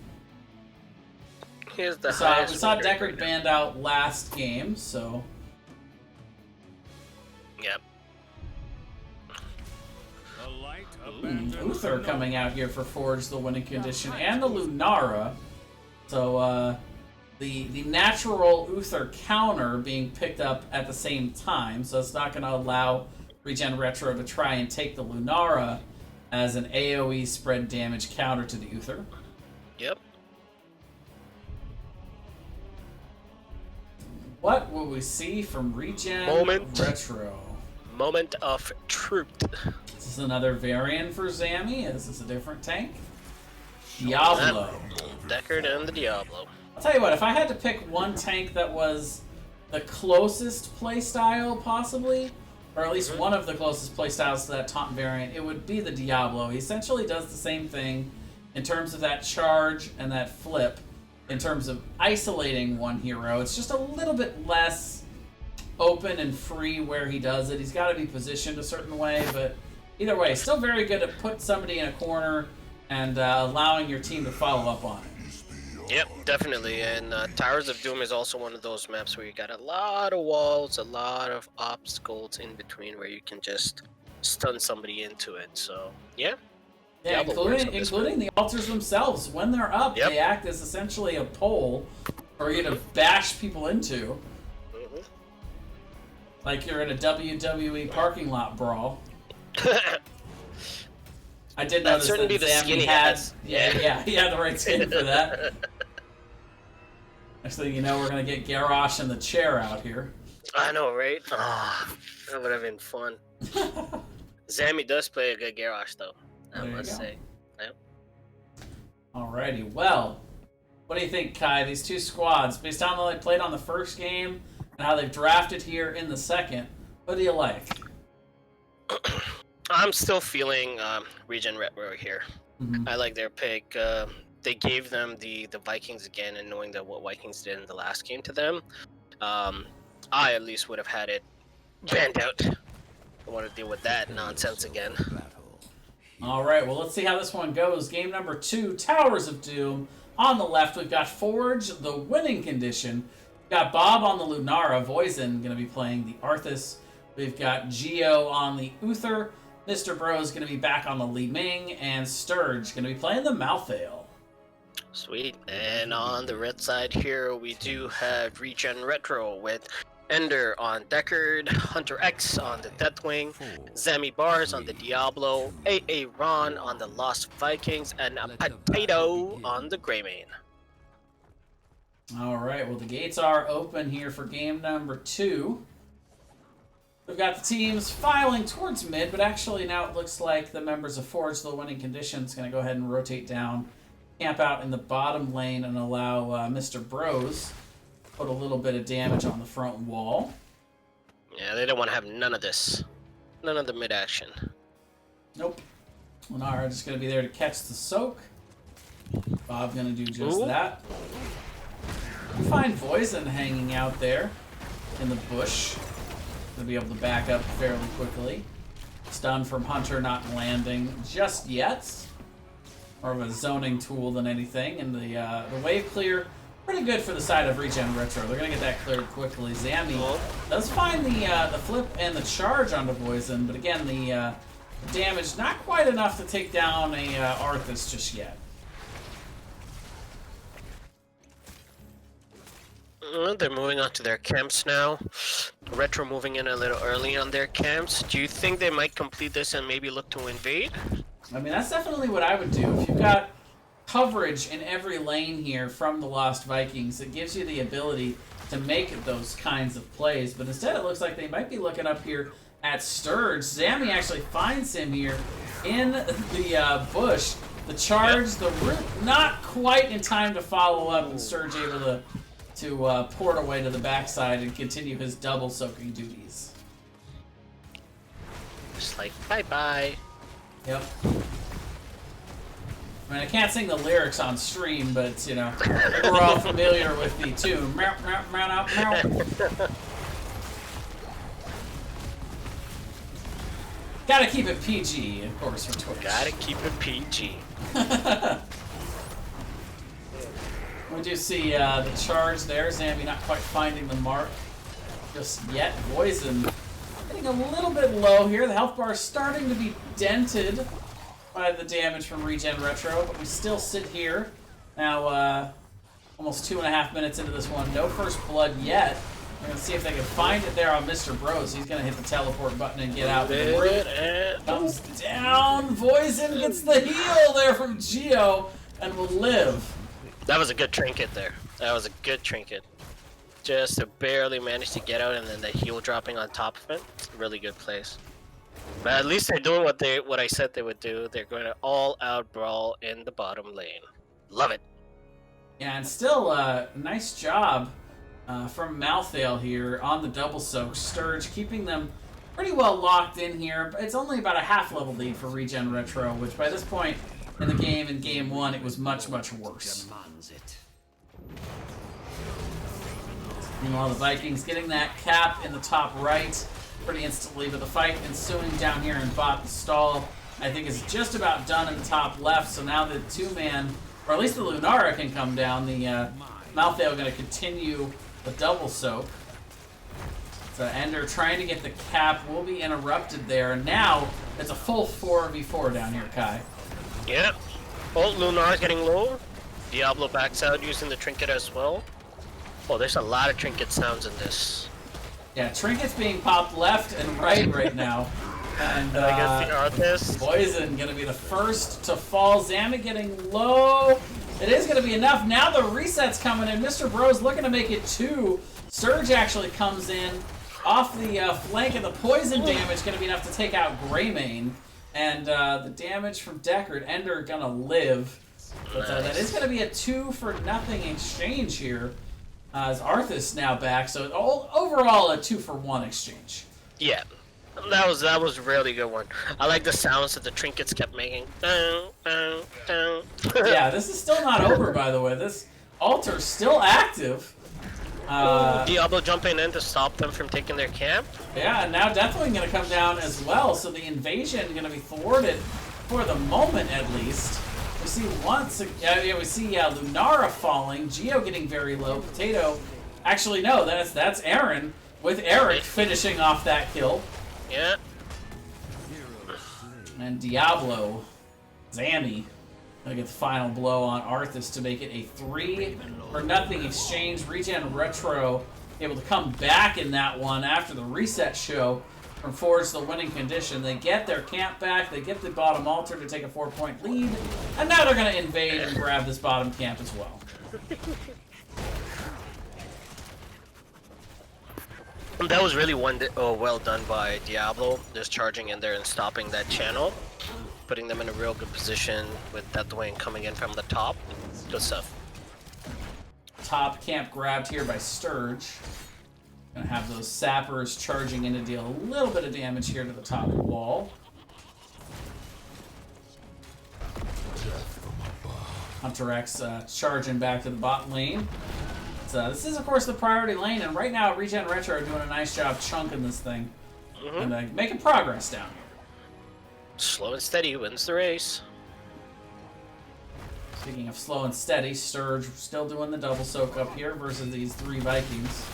Here's the we saw Deckard banned out last game, so... Yep. The light Uther coming out here for Forge, the winning condition, and the Lunara. So the natural Uther counter being picked up at the same time, so it's not going to allow ReGen Retro to try and take the Lunara as an AoE spread damage counter to the Uther. Yep. What will we see from ReGen Retro? Moment of truth. This is another variant for Zammy. Is this a different tank? Diablo. Deckard and the Diablo. I'll tell you what, if I had to pick one tank that was the closest playstyle, possibly, or at least one of the closest playstyles to that taunt variant, it would be the Diablo. He essentially does the same thing in terms of that charge and that flip, in terms of isolating one hero. It's just a little bit less open and free where he does it. He's got to be positioned a certain way, but either way, still very good at putting somebody in a corner and allowing your team to follow up on it. Yep, definitely. And Towers of Doom is also one of those maps where you got a lot of walls, a lot of obstacles in between where you can just stun somebody into it. So, yeah. Yeah, including the altars themselves. When they're up, they act as essentially a pole for you to bash people into. Like you're in a WWE parking lot brawl. I did notice that Zammy had... Yeah, he had the right skin for that. Actually, you know, we're going to get Garrosh in the chair out here. I know, right? Oh, that would have been fun. Zammy does play a good Garrosh, though. I must say. Yep. Alrighty, well, what do you think, Kai? These two squads, based on how they played on the first game and how they've drafted here in the second, what do you like? I'm still feeling ReGen Retro here. I like their pick. They gave them the Vikings again, and knowing that what Vikings did in the last game to them, I at least would have had it banned out. I want to deal with that nonsense again. Alright, well, let's see how this one goes. Game number 2, Towers of Doom. On the left, we've got Forge, the winning condition. We've got Bob on the Lunara. Voisin going to be playing the Arthas. We've got Geo on the Uther. Mr. Bro is going to be back on the Li Ming. And Sturge going to be playing the Malthael. Sweet. And on the red side here, we do have ReGen Retro with Ender on Deckard, Hunter X on the Deathwing, Zammy Bars on the Diablo, AA Ron on the Lost Vikings, and a Potato on the Greymane. Alright, well, the gates are open here for game number 2. We've got the teams filing towards mid, but actually now it looks like the members of Forge, the winning condition, is going to go ahead and rotate down, camp out in the bottom lane, and allow Mr. Bros put a little bit of damage on the front wall. Yeah, they don't want to have none of this. None of the mid action. Nope. Lunara just going to be there to catch the soak. Bob going to do just that. We find Voisin hanging out there in the bush. Going to be able to back up fairly quickly. Stun from Hunter not landing just yet. More of a zoning tool than anything. And the wave clear, pretty good for the side of ReGen Retro. They're going to get that cleared quickly. Zammy does find the flip and the charge onto Voisin, but again, the damage not quite enough to take down a Arthas just yet. They're moving on to their camps now. Retro moving in a little early on their camps. Do you think they might complete this and maybe look to invade? I mean, that's definitely what I would do. If you've got coverage in every lane here from the Lost Vikings, it gives you the ability to make those kinds of plays. But instead, it looks like they might be looking up here at Sturge. Zammy actually finds him here in the bush. The charge, the root, not quite in time to follow up, and Sturge able to port away to the backside and continue his double soaking duties. Just like, bye-bye. Yep. I mean, I can't sing the lyrics on stream, but, you know, we're all familiar with the tune. Meow, meow, meow, meow, meow. Gotta keep it PG, of course, for Twitch. Gotta keep it PG. We do see the charge there. Zammy not quite finding the mark just yet. Voisin getting a little bit low here. The health bar is starting to be dented by the damage from ReGen Retro, but we still sit here. Now, almost 2.5 minutes into this one. No first blood yet. We're going to see if they can find it there on Mr. Bros. He's going to hit the teleport button and get out. Comes down. Poison gets the heal there from Geo and will live. That was a good trinket there. That was a good trinket. Just to barely manage to get out, and then the heal dropping on top of it. Really good place. But at least they're doing what I said they would do. They're going to all out brawl in the bottom lane. Love it. Yeah, and still nice job from Malthael here on the double soak. Sturge keeping them pretty well locked in here. It's only about a half level lead for ReGen Retro, which by this point in the game, in game 1, it was much, much worse. Meanwhile, the Vikings getting that cap in the top right pretty instantly, but the fight ensuing down here in bot stall, I think, is just about done in the top left. So now the two-man, or at least the Lunara, can come down. The Malthael going to continue the double soak. So Ender trying to get the cap will be interrupted there. And now it's a full 4v4 down here, Kai. Yep. Oh, Lunar's getting low. Diablo backs out using the trinket as well. Oh, there's a lot of trinket sounds in this. Yeah, trinkets being popped left and right now. And I guess the artist. Poison going to be the first to fall. Zama getting low. It is going to be enough. Now the reset's coming in. Mr. Bros looking to make it 2. Surge actually comes in off the flank, and the poison damage going to be enough to take out Greymane. And the damage from Deckard, Ender going to live. But that is going to be a 2-for-0 exchange here. As Arthas now back, so overall a 2-for-1 exchange. Yeah, that was a really good one. I like the sounds that the trinkets kept making. Yeah, this is still not over, by the way. This altar's still active. Diablo jumping in to stop them from taking their camp. Yeah, and now Deathwing going to come down as well, so the invasion going to be thwarted for the moment, at least. We see we see Lunara falling, Geo getting very low, Potato. Actually, no, that's Aaron with Eric finishing off that kill. Yeah. And Diablo, Zammy, gonna get the final blow on Arthas to make it a 3-for-0 exchange. ReGen Retro able to come back in that one after the reset show from Forge the winning condition. They get their camp back, they get the bottom altar to take a 4-point lead, and now they're going to invade and grab this bottom camp as well. That was really well done by Diablo, just charging in there and stopping that channel, putting them in a real good position with Deathwing coming in from the top. Good stuff. Top camp grabbed here by Sturge. Gonna have those sappers charging in to deal a little bit of damage here to the top wall. Hunter X charging back to the bot lane. So this is, of course, the priority lane, and right now ReGen Retro are doing a nice job chunking this thing and making progress down here. Slow and steady wins the race. Speaking of slow and steady, Sturge still doing the double soak up here versus these 3 Vikings.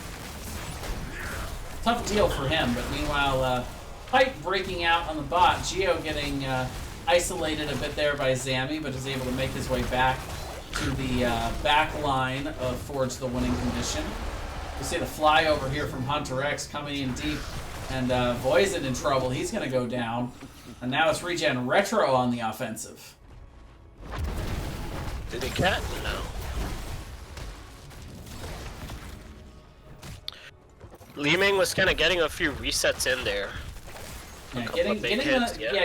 Tough deal for him, but meanwhile, fight breaking out on the bot. Geo getting isolated a bit there by Zammy, but is able to make his way back to the back line of Forge the winning condition. You see the flyover here from Hunter X coming in deep, and Poison in trouble. He's going to go down. And now it's ReGen Retro on the offensive. Did he cat? No. Li-Ming was kind of getting a few resets in there. Yeah,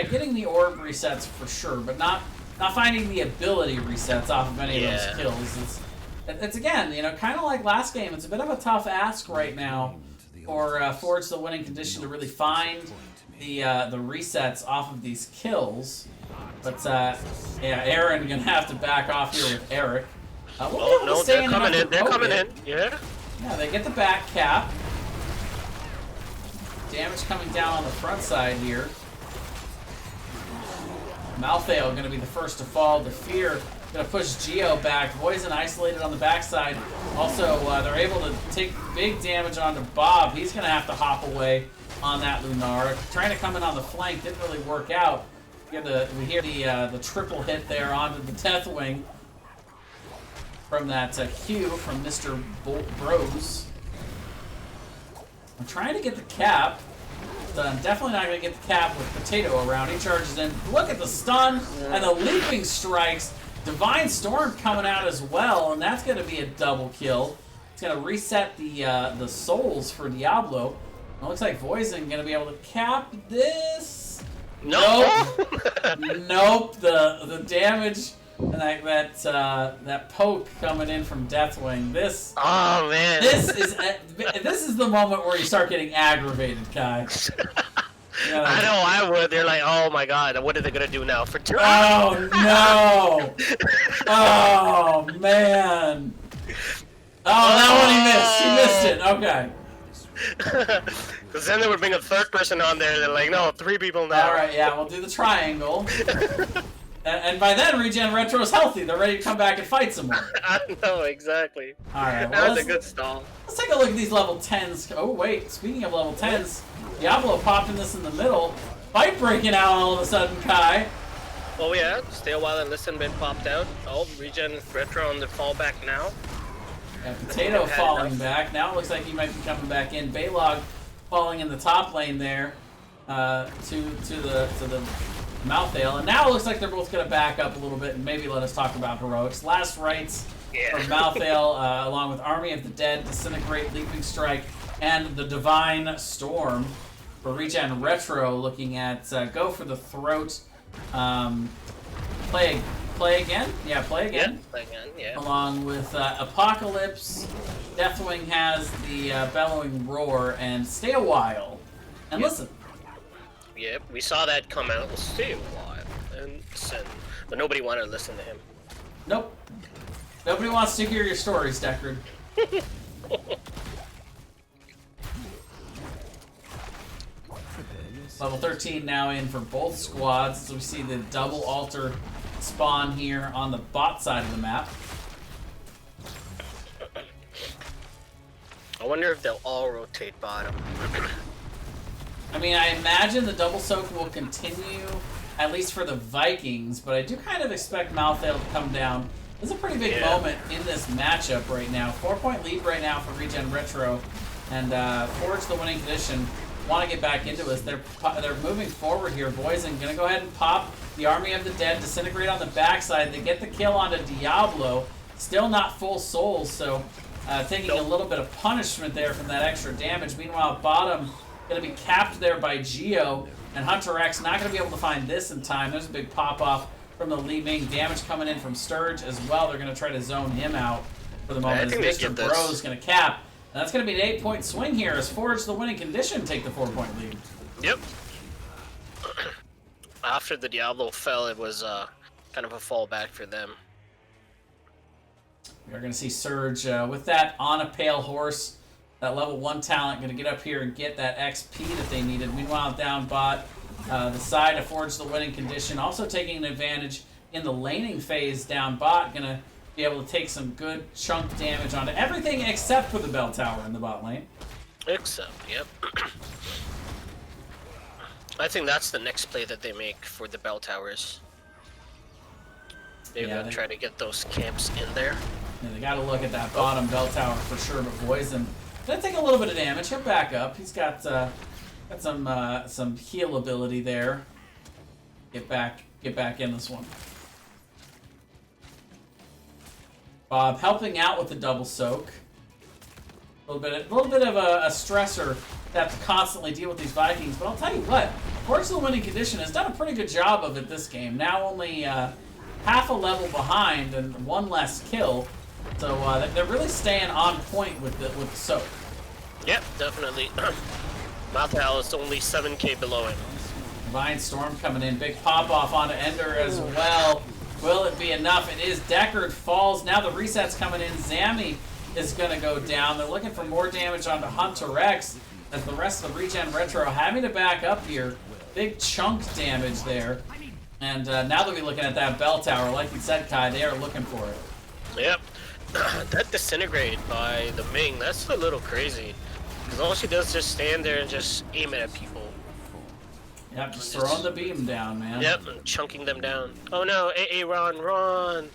getting the orb resets for sure, but not finding the ability resets off of any of those kills. It's again, kind of like last game. It's a bit of a tough ask right now for Forge the winning condition to really find the resets off of these kills. But yeah, Aaron gonna have to back off here with Eric. Oh no, they're coming in. They're coming in. Yeah. Yeah, they get the back cap. Damage coming down on the front side here. Malthael going to be the first to fall. The Fear going to push Geo back. Poison isolated on the backside. Also, they're able to take big damage onto Bob. He's going to have to hop away. on that Lunar. Trying to come in on the flank, didn't really work out. We hear the triple hit there onto the Deathwing from that Q from Mr. Bros. I'm trying to get the cap. But I'm definitely not going to get the cap with Potato around. He charges in. Look at the stun and the leaping strikes. Divine Storm coming out as well, and that's going to be a double kill. It's going to reset the souls for Diablo. It looks like Voisin going to be able to cap this. Nope. Nope. The damage and that poke coming in from Deathwing. This. Oh man. This is the moment where you start getting aggravated, Kai. I know I would. They're like, oh my god, what are they gonna do now for 2 Oh no! Oh man! Oh, that one he missed. He missed it. Okay. Because then they would bring a third person on there. They're like, no, 3 people now. All right, yeah, we'll do the triangle. And by then, ReGen Retro is healthy. They're ready to come back and fight some more. I know, exactly. All right, well, that was a good stall. Let's take a look at these level 10s. Oh, wait, speaking of level 10s, Diablo popping this in the middle. Fight breaking out all of a sudden, Kai. Oh, yeah, Stay a While and Listen been popped out. Oh, ReGen Retro on the fallback now. Yeah, Potato falling back. Now it looks like he might be coming back in. Baylog falling in the top lane there to the Malthael. And now it looks like they're both going to back up a little bit and maybe let us talk about heroics. Last rites from Malthael along with Army of the Dead, Disintegrate, Leaping Strike, and the Divine Storm. For ReGen Retro, looking at Go for the Throat, Play Again? Yeah, Play Again. Yeah, Play Again, yeah. Along with Apocalypse, Deathwing has the Bellowing Roar, and Stay a While. And listen. Yep, we saw that come out. Stay a while and listen. But nobody wanted to listen to him. Nope. Nobody wants to hear your stories, Deckard. Level 13 now in for both squads. So we see the double altar spawn here on the bot side of the map. I wonder if they'll all rotate bottom. I mean, I imagine the double soak will continue, at least for the Vikings, but I do kind of expect Malthael to come down. This is a pretty big moment in this matchup right now. 4-point lead right now for ReGen Retro, and Forge the winning condition. Want to get back into this. They're moving forward here. Voisin gonna go ahead and pop the Army of the Dead, Disintegrate on the backside. They get the kill onto Diablo. Still not full souls, so taking a little bit of punishment there from that extra damage. Meanwhile, bottom gonna be capped there by Geo, and Hunter X not gonna be able to find this in time. There's a big pop off from the Li Ming. Damage coming in from Sturge as well. They're gonna try to zone him out for the moment. As Mr. Bro's gonna cap. And that's going to be an 8-point swing here as Forge the winning condition take the 4-point lead. Yep. After the Diablo fell, it was kind of a fallback for them. We're going to see Surge with that on a pale horse, that level 1 talent, going to get up here and get that XP that they needed. Meanwhile, down bot, the side of Forge the winning condition, also taking an advantage in the laning phase down bot, going to be able to take some good chunk damage onto everything except for the bell tower in the bot lane. Except, yep. I think that's the next play that they make for the bell towers. They're gonna try to get those camps in there. Yeah, they gotta look at that bottom bell tower for sure, but Voisin gonna take a little bit of damage. He'll back up. He's got some heal ability there. Get back in this one. Bob helping out with the double soak. A little bit of a stressor to have to constantly deal with these Vikings. But I'll tell you what, Forge the winning condition has done a pretty good job of it this game. Now only half a level behind and 1 less kill. So they're really staying on point with the soak. Yep, definitely. Malthael is only 7k below him. Divine Storm coming in. Big pop off onto Ender as well. Will it be enough? It is. Deckard falls. Now the reset's coming in. Zammy is going to go down. They're looking for more damage onto Hunter X as the rest of the ReGen Retro having to back up here. Big chunk damage there. And now they'll be looking at that bell tower. Like you said, Kai, they are looking for it. Yep. That disintegrate by the Ming, that's a little crazy. Because all she does is just stand there and just aim it at people. Yep, just throwing the beam down, man. Yep, and chunking them down. Oh no, AA, run!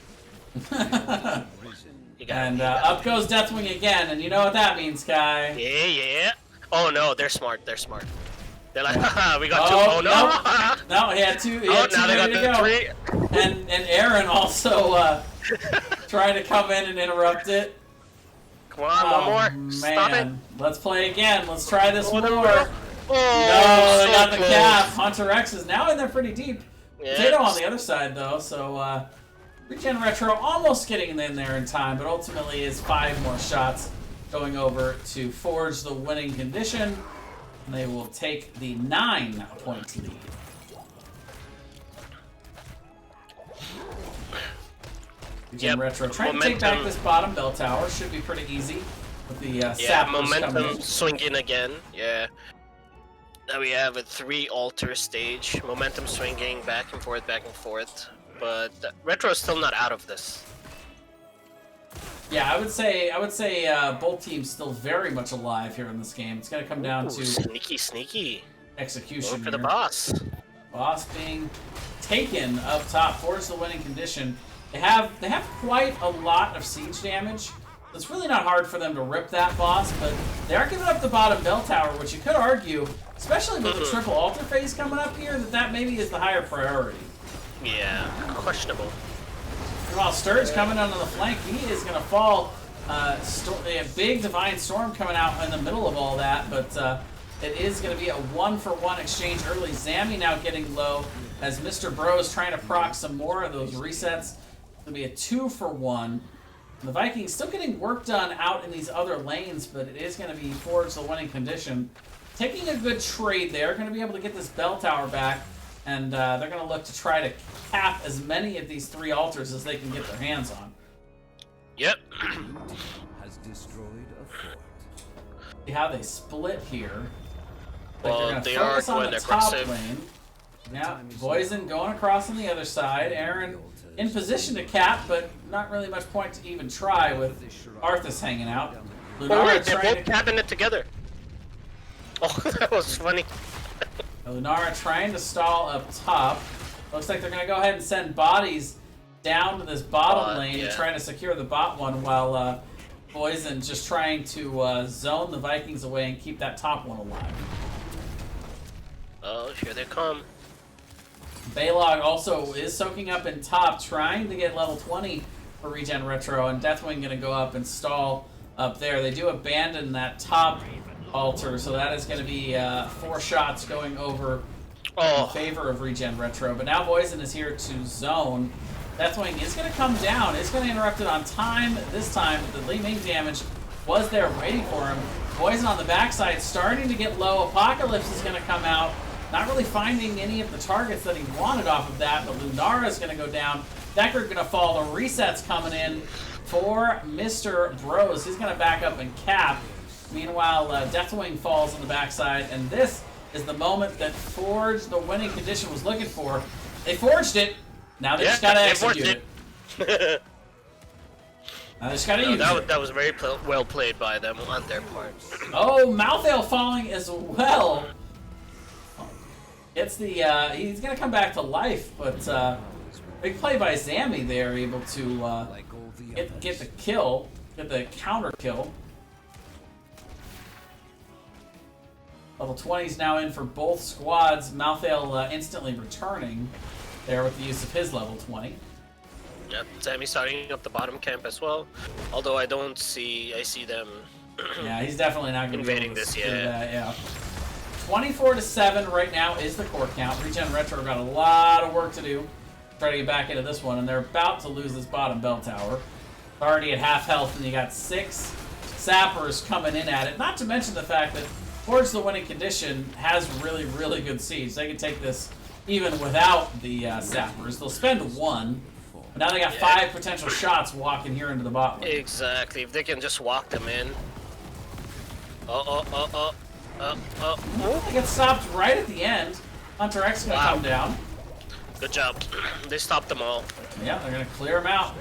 And up goes Deathwing again, and you know what that means, Kai. Yeah. Oh no, they're smart. They're like, Yeah. haha, we got two. Oh no! No, he had two. He Oh, had two now they got ready to the go. three. And Aaron also trying to come in and interrupt it. Come on, one more. Stop it. Man, let's play again. Let's try this Oh, more. no. Oh, No, they so got the close. cap. Hunter X is now in there pretty deep. Yeah. Potato on the other side, though, so ReGen Retro almost getting in there in time, but ultimately is 5 more shots going over to forge the winning condition. And they will take the 9-point lead. ReGen Retro trying to take back this bottom bell tower. Should be pretty easy with the sappers coming momentum in. swinging again. Yeah. Now we have a 3 altar stage. Momentum swinging back and forth. But Retro is still not out of this. Yeah, I would say both teams still very much alive here in this game. It's gonna come down to Sneaky. execution. Going for the here. boss. Boss being taken up top, force the winning condition. They have quite a lot of siege damage. It's really not hard for them to rip that boss, but they are giving up the bottom bell tower, which you could argue, especially with the triple altar phase coming up here, that maybe is the higher priority. Yeah, questionable. While Sturge coming on the flank, he is going to fall. A big Divine Storm coming out in the middle of all that, but it is going to be a 1-for-1 exchange early. Zammy now getting low as Mr. Bro is trying to proc some more of those resets. It's going to be a 2-for-1. The Vikings still getting work done out in these other lanes, but it is going to be forged the winning condition. Taking a good trade there, going to be able to get this bell tower back, and they're going to look to try to cap as many of these 3 altars as they can get their hands on. Yep. Has destroyed a fort. See how they split here. Well, They're going to focus on going the top aggressive. lane. Now, Poison going across on the other side. Aaron in position to cap, but not really much point to even try with Arthas hanging out. Oh, Lunara wait, they're trying both to... capping it together. Oh, that was funny. Lunara trying to stall up top. Looks like they're going to go ahead and send bodies down to this bottom lane and trying to secure the bot one while Poison just trying to zone the Vikings away and keep that top one alive. Oh, here they come. Baylog also is soaking up in top, trying to get level 20 for ReGen Retro, and Deathwing going to go up and stall up there. They do abandon that top altar, so that is going to be 4 shots going over in favor of ReGen Retro. But now Poison is here to zone. Deathwing is going to come down. It's going to interrupt it on time this time. The Li Ming damage was there waiting for him. Poison on the backside starting to get low. Apocalypse is going to come out. Not really finding any of the targets that he wanted off of that, but Lunara is going to go down. Decker going to fall. The resets coming in for Mr. Bros. He's going to back up and cap. Meanwhile, Deathwing falls on the backside, and this is the moment that Forge, the winning condition, was looking for. They forged it. Now they just got to execute it. Now they just got to use it. That was very well played by them on their part. Oh, Malthael falling as well. It's the he's gonna come back to life, but big play by Zammy there, able to get the kill, get the counter kill. Level 20 is now in for both squads. Malthael instantly returning there with the use of his level 20. Yep, Zammy starting up the bottom camp as well. Although I see them. Yeah, he's definitely not gonna invading be able to this, secure yeah. that, yeah. 24-7 right now is the core count. ReGen Retro got a lot of work to do. Try to get back into this one, and they're about to lose this bottom bell tower. Already at half health, and you got 6 sappers coming in at it. Not to mention the fact that Forge the winning condition has really, really good siege. They can take this even without the sappers. They'll spend 1, but now they got 5 potential shots walking here into the bot lane. Exactly. If they can just walk them in. They get stopped right at the end. Hunter X gonna come down. Good job. They stopped them all. Yeah, they're gonna clear them out.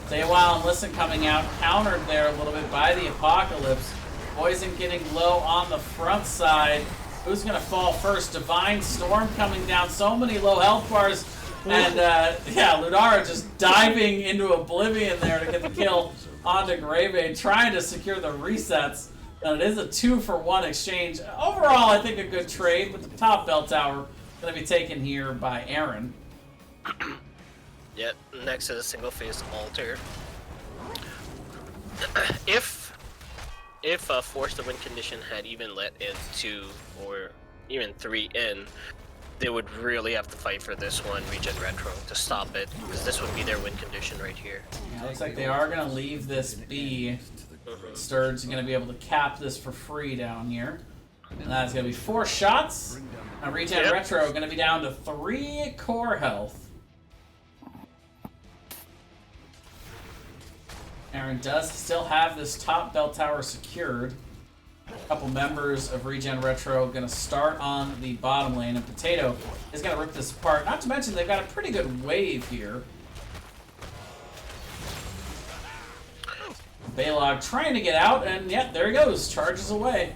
Stay a while and listen coming out, countered there a little bit by the Apocalypse. Poison getting low on the front side. Who's gonna fall first? Divine Storm coming down. So many low health bars. And yeah, Lunara just diving into oblivion there to get the kill onto Grave, trying to secure the resets. And it is a 2-for-1 exchange. Overall, I think a good trade, but the top bell tower going to be taken here by Aaron. Yep, next is a single phase altar. If a force to win condition had even let in 2 or even 3 in, they would really have to fight for this one, ReGen Retro, to stop it, because this would be their win condition right here. Yeah, looks like they are going to leave this be. Sturge is going to be able to cap this for free down here. And that's going to be 4 shots. Now ReGen Retro going to be down to 3 core health. Aaron does still have this top bell tower secured. A couple members of ReGen Retro going to start on the bottom lane, and Potato is going to rip this apart. Not to mention they've got a pretty good wave here. Baylog trying to get out, and yeah, there he goes. Charges away.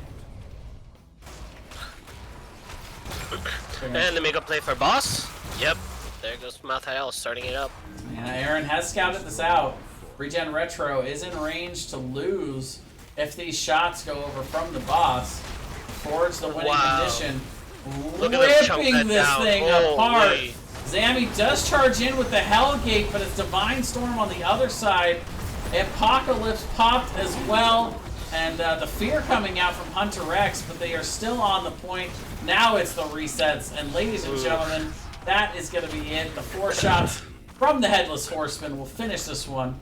And the makeup play for boss. Yep, there goes Mathael starting it up. Yeah, Aaron has scouted this out. ReGen Retro is in range to lose if these shots go over from the boss. Forge the winning condition. Look at them chunk Ripping that this down. thing apart. Zammy does charge in with the Hellgate, but it's Divine Storm on the other side. Apocalypse popped as well, and the fear coming out from Hunter X, but they are still on the point. Now it's the resets, and ladies and gentlemen, that is going to be it. The 4 shots from the Headless Horseman will finish this one.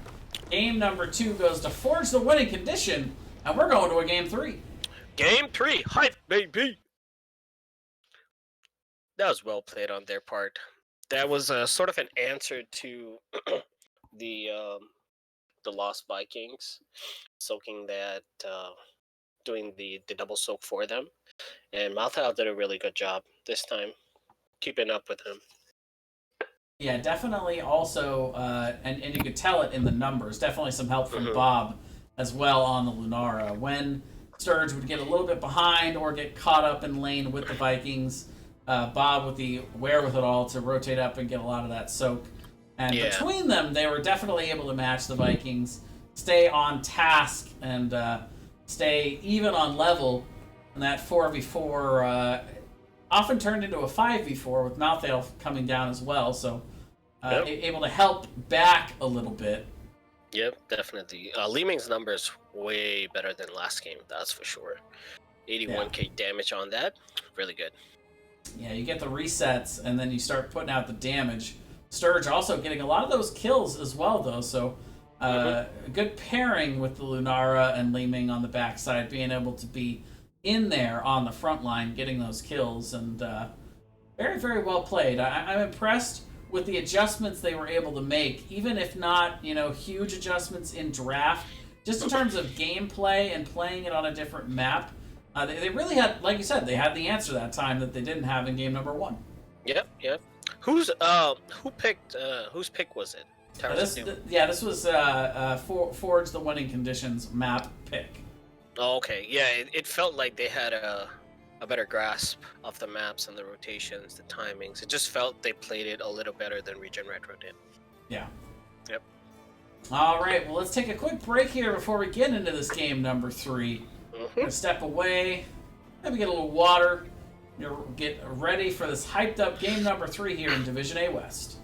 Game number 2 goes to Forge the winning condition, and we're going to a game 3. Game 3, hype baby! That was well played on their part. That was sort of an answer to the Lost Vikings, soaking that, doing the double soak for them. And Malthal did a really good job this time, keeping up with him. Yeah, definitely also, and you could tell it in the numbers, definitely some help from Bob as well on the Lunara. When Sturge would get a little bit behind or get caught up in lane with the Vikings, Bob with the wherewithal to rotate up and get a lot of that soak. And between them, they were definitely able to match the Vikings, stay on task, and stay even on level. And that 4v4 often turned into a 5v4 with Malthale coming down as well, so able to help back a little bit. Yep, definitely. Li Ming's numbers way better than last game, that's for sure. 81k damage on that, really good. Yeah, you get the resets, and then you start putting out the damage. Sturge also getting a lot of those kills as well, though, so a good pairing with the Lunara and Li Ming on the backside, being able to be in there on the front line, getting those kills, and very, very well played. I'm impressed with the adjustments they were able to make, even if not, huge adjustments in draft, just in terms of gameplay and playing it on a different map. They really had, like you said, they had the answer that time that they didn't have in game number 1. Yep. Whose pick was it? This was Forge the winning conditions map pick. Oh, okay. Yeah, it felt like they had a better grasp of the maps and the rotations, the timings. It just felt they played it a little better than ReGen Retro did. Yeah. Yep. All right, well, let's take a quick break here before we get into this game number 3. Gonna step away, maybe get a little water, get ready for this hyped up game number 3 here in Division A West.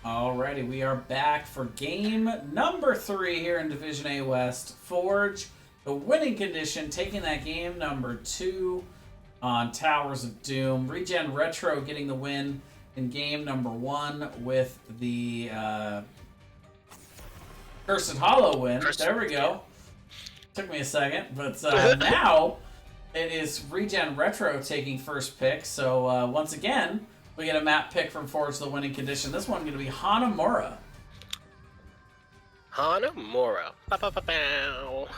Alrighty, we are back for game number 3 here in Division A West. Forge, the winning condition, taking that game number 2 on Towers of Doom. ReGen Retro getting the win in game number 1 with the Cursed Hollow win. There we go. Took me a second, but now it is ReGen Retro taking first pick. So once again, we get a map pick from Forge, the winning condition. This one going to be Hanamura. Hanamura. Ba-ba-ba-bow.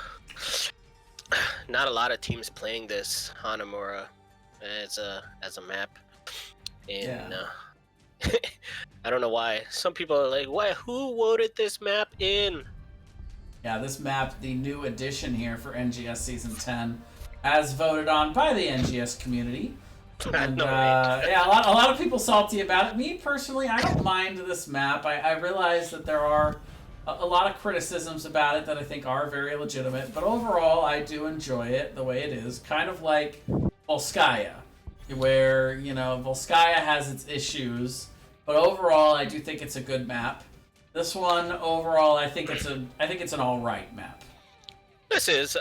Not a lot of teams playing this Hanamura as a map. And I don't know why. Some people are like, "Why? Who voted this map in?" Yeah, this map, the new addition here for NGS Season 10, as voted on by the NGS community. And yeah, a lot of people salty about it. Me personally, I don't mind this map. I realize that there are a lot of criticisms about it that I think are very legitimate, but overall, I do enjoy it the way it is. Kind of like Volskaya, where, you know, Volskaya has its issues, but overall, I do think it's a good map. This one, overall, I think it's an all right map. This is,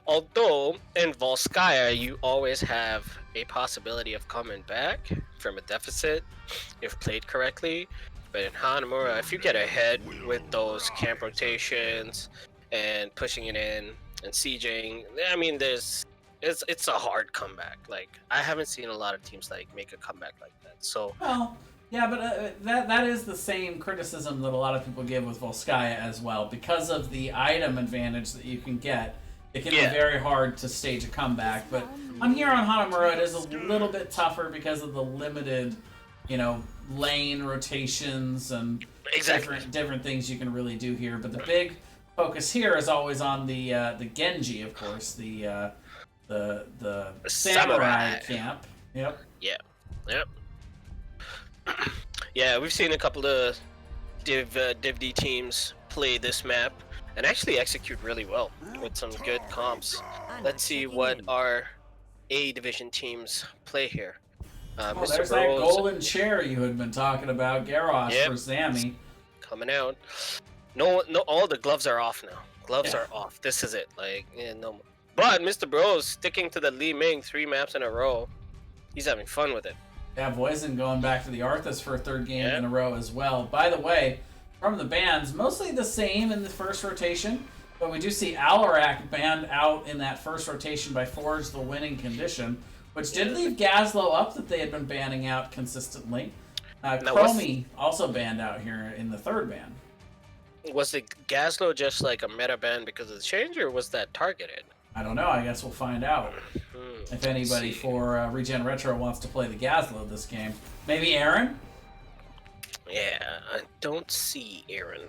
although in Volskaya you always have a possibility of coming back from a deficit if played correctly, but in Hanamura, if you get ahead with those camp rotations and pushing it in and sieging, I mean, it's a hard comeback. Like, I haven't seen a lot of teams like make a comeback like that. So well, yeah, but that is the same criticism that a lot of people give with Volskaya as well, because of the item advantage that you can get. It can be very hard to stage a comeback, but on here on Hanamura, it is a little bit tougher because of the limited, you know, lane rotations and different things you can really do here. But the big focus here is always on the Genji, of course, the samurai camp. Yep. Yeah. Yep. Yeah, we've seen a couple of Div D teams play this map and actually execute really well with some good comps. Let's see what our A division teams play here. Mr. There's that golden chair you had been talking about, Garrosh for Sammy. Coming out. No, all the gloves are off now. Gloves are off. This is it. Like, no. But Mr. Bros sticking to the Li Ming 3 maps in a row. He's having fun with it. Yeah, Voisin going back to the Arthas for a 3rd game in a row as well. By the way, from the bans, mostly the same in the first rotation, but we do see Alarak banned out in that first rotation by Forge, the winning condition, which did leave Gazlo up that they had been banning out consistently. Chromie also banned out here in the 3rd ban. Was the Gazlo just like a meta ban because of the change, or was that targeted? I don't know. I guess we'll find out. If anybody for ReGen Retro wants to play the Gazlo this game. Maybe Aaron? Yeah, I don't see Aaron.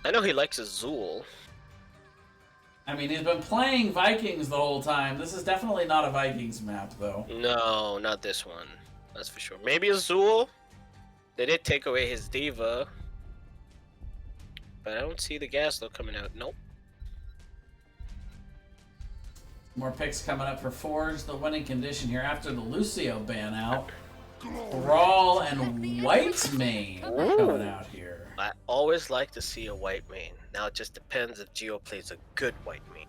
I know he likes Azul. I mean, he's been playing Vikings the whole time. This is definitely not a Vikings map, though. No, not this one. That's for sure. Maybe Azul? They did take away his Diva. But I don't see the Gazlo coming out. Nope. More picks coming up for Forge, the winning condition here after the Lucio ban out. Brawl and White Mane coming out here. I always like to see a White Mane. Now it just depends if Geo plays a good White Mane.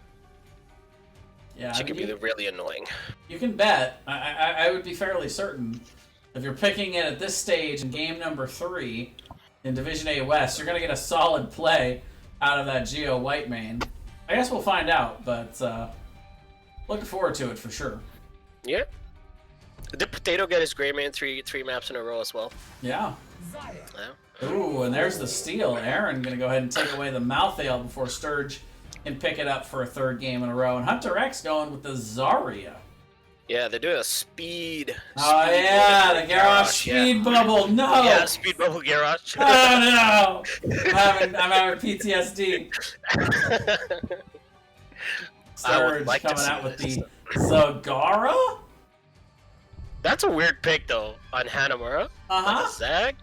Yeah, she can be really annoying. You can bet. I would be fairly certain if you're picking it at this stage in game number 3 in Division A West, you're going to get a solid play out of that Geo White Mane. I guess we'll find out, but looking forward to it for sure. Yeah. Did Potato get his Gray Man three maps in a row as well? Yeah. Ooh, and there's the steal. Aaron going to go ahead and take away the Malthael before Sturge can pick it up for a 3rd game in a row. And Hunter X going with the Zarya. Yeah, they're doing a speed. Oh, yeah, the Garrosh speed bubble. No. Yeah, speed bubble Garrosh. Oh, no. I'm having PTSD. Sturge like coming out with the Zagara? That's a weird pick, though, on Hanamura. Zag?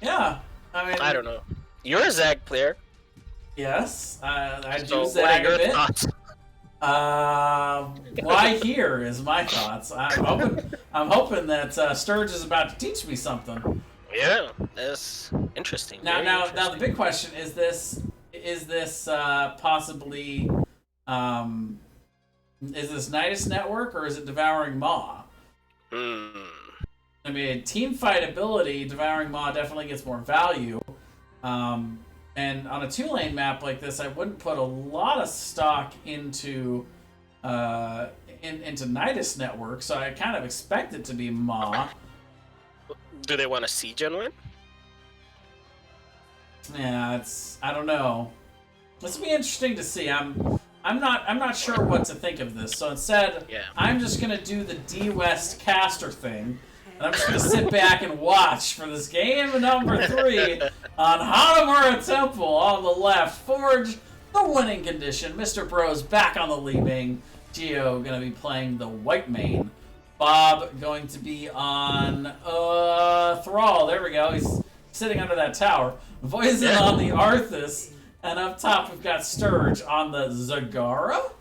Yeah. I don't know. You're a Zag player. Yes, I So do Zag a bit. Thoughts? Why here is my thoughts. I'm hoping that Sturge is about to teach me something. Yeah, that's interesting. Now, Very now, now, interesting. the big question is this possibly is this Nidus Network or is it Devouring Maw? I mean, team fight ability, Devouring Maw definitely gets more value. And on a 2-lane map like this, I wouldn't put a lot of stock into into Nidus Network, so I kind of expect it to be Maw. Do they want to see Gen win? Yeah, I don't know. This will be interesting to see. I'm not sure what to think of this. So instead, I'm just gonna do the D West caster thing, and I'm just gonna sit back and watch for this game number 3 on Hanamura Temple on the left. Forge the winning condition. Mr. Bros back on the lead wing. Gio gonna be playing the white main. Bob going to be on Thrall. There we go. He's sitting under that tower. Voisin on the Arthas. And up top we've got Sturge on the Zagara.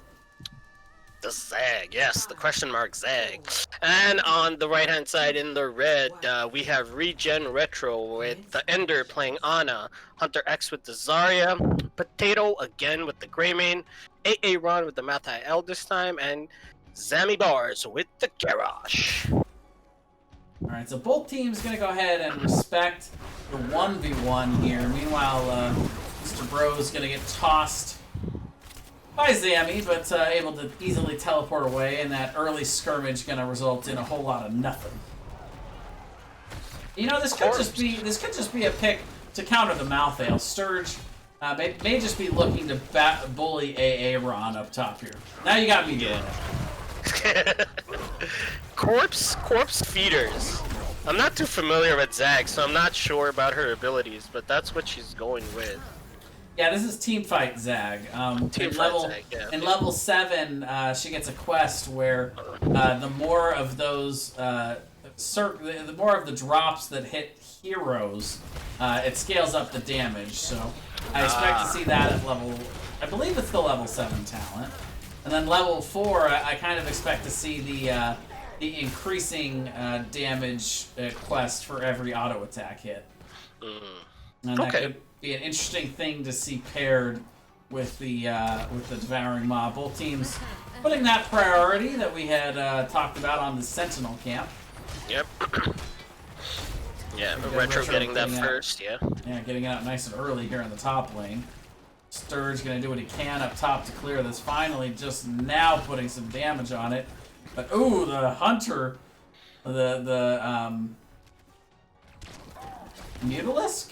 The Zag, yes, the question mark Zag. And on the right hand side in the red, we have ReGen Retro with the Ender playing Ana, Hunter X with the Zarya, Potato again with the Greymane, AA Ron with the Mathai L this time, and Zami Bars with the Garrosh. Alright, so both teams going to go ahead and respect the 1v1 here. Meanwhile, Mr. Bro is going to get tossed by Zami, but able to easily teleport away, and that early skirmish going to result in a whole lot of nothing. You know, this could just be a pick to counter the Malthael. Sturge may just be looking to bully AA Ron up top here. Now you got me doing it. Corpse feeders. I'm not too familiar with Zag, so I'm not sure about her abilities, but that's what she's going with. Yeah, this is Team Fight Zag. In level 7, she gets a quest where the more of those, the more of the drops that hit heroes, it scales up the damage. So I expect to see that at level, I believe it's the level 7 talent. And then level 4, I kind of expect to see the increasing damage quest for every auto attack hit. And that could be an interesting thing to see paired with the Devouring Maw. Both teams putting that priority that we had talked about on the Sentinel camp. Yep. Yeah, Retro getting that first, yeah. Yeah, getting out nice and early here in the top lane. Sturge gonna do what he can up top to clear this. Finally, just now putting some damage on it. But ooh, the Hunter, the Mutalisk?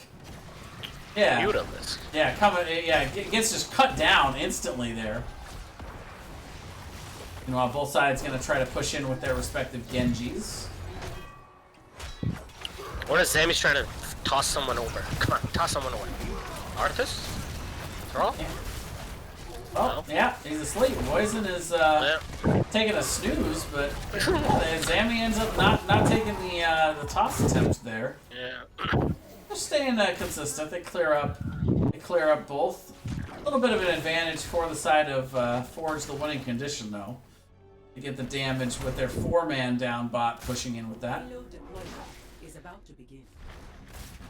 Yeah. Mutalisk. Yeah, gets just cut down instantly there. Meanwhile, both sides gonna try to push in with their respective Genjis. What if Zami's trying to toss someone over? Come on, toss someone away. Arthas? Thrall? Yeah. Oh, yeah, he's asleep. Poison is taking a snooze, but Zami ends up not taking the toss attempt there. Yeah. They're staying consistent. They clear up both. A little bit of an advantage for the side of Forge the winning condition, though. To get the damage with their 4-man down bot pushing in with that.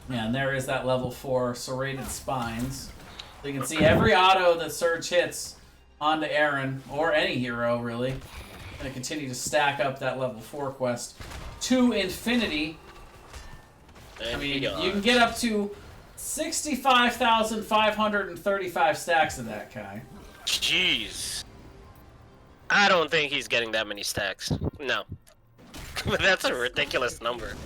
Yeah, and there is that level 4 serrated spines. So you can see every auto that Surge hits onto Aaron, or any hero really, going to continue to stack up that level 4 quest to infinity. I mean, you can get up to 65,535 stacks of that guy. Jeez. I don't think he's getting that many stacks. No. That's a ridiculous number.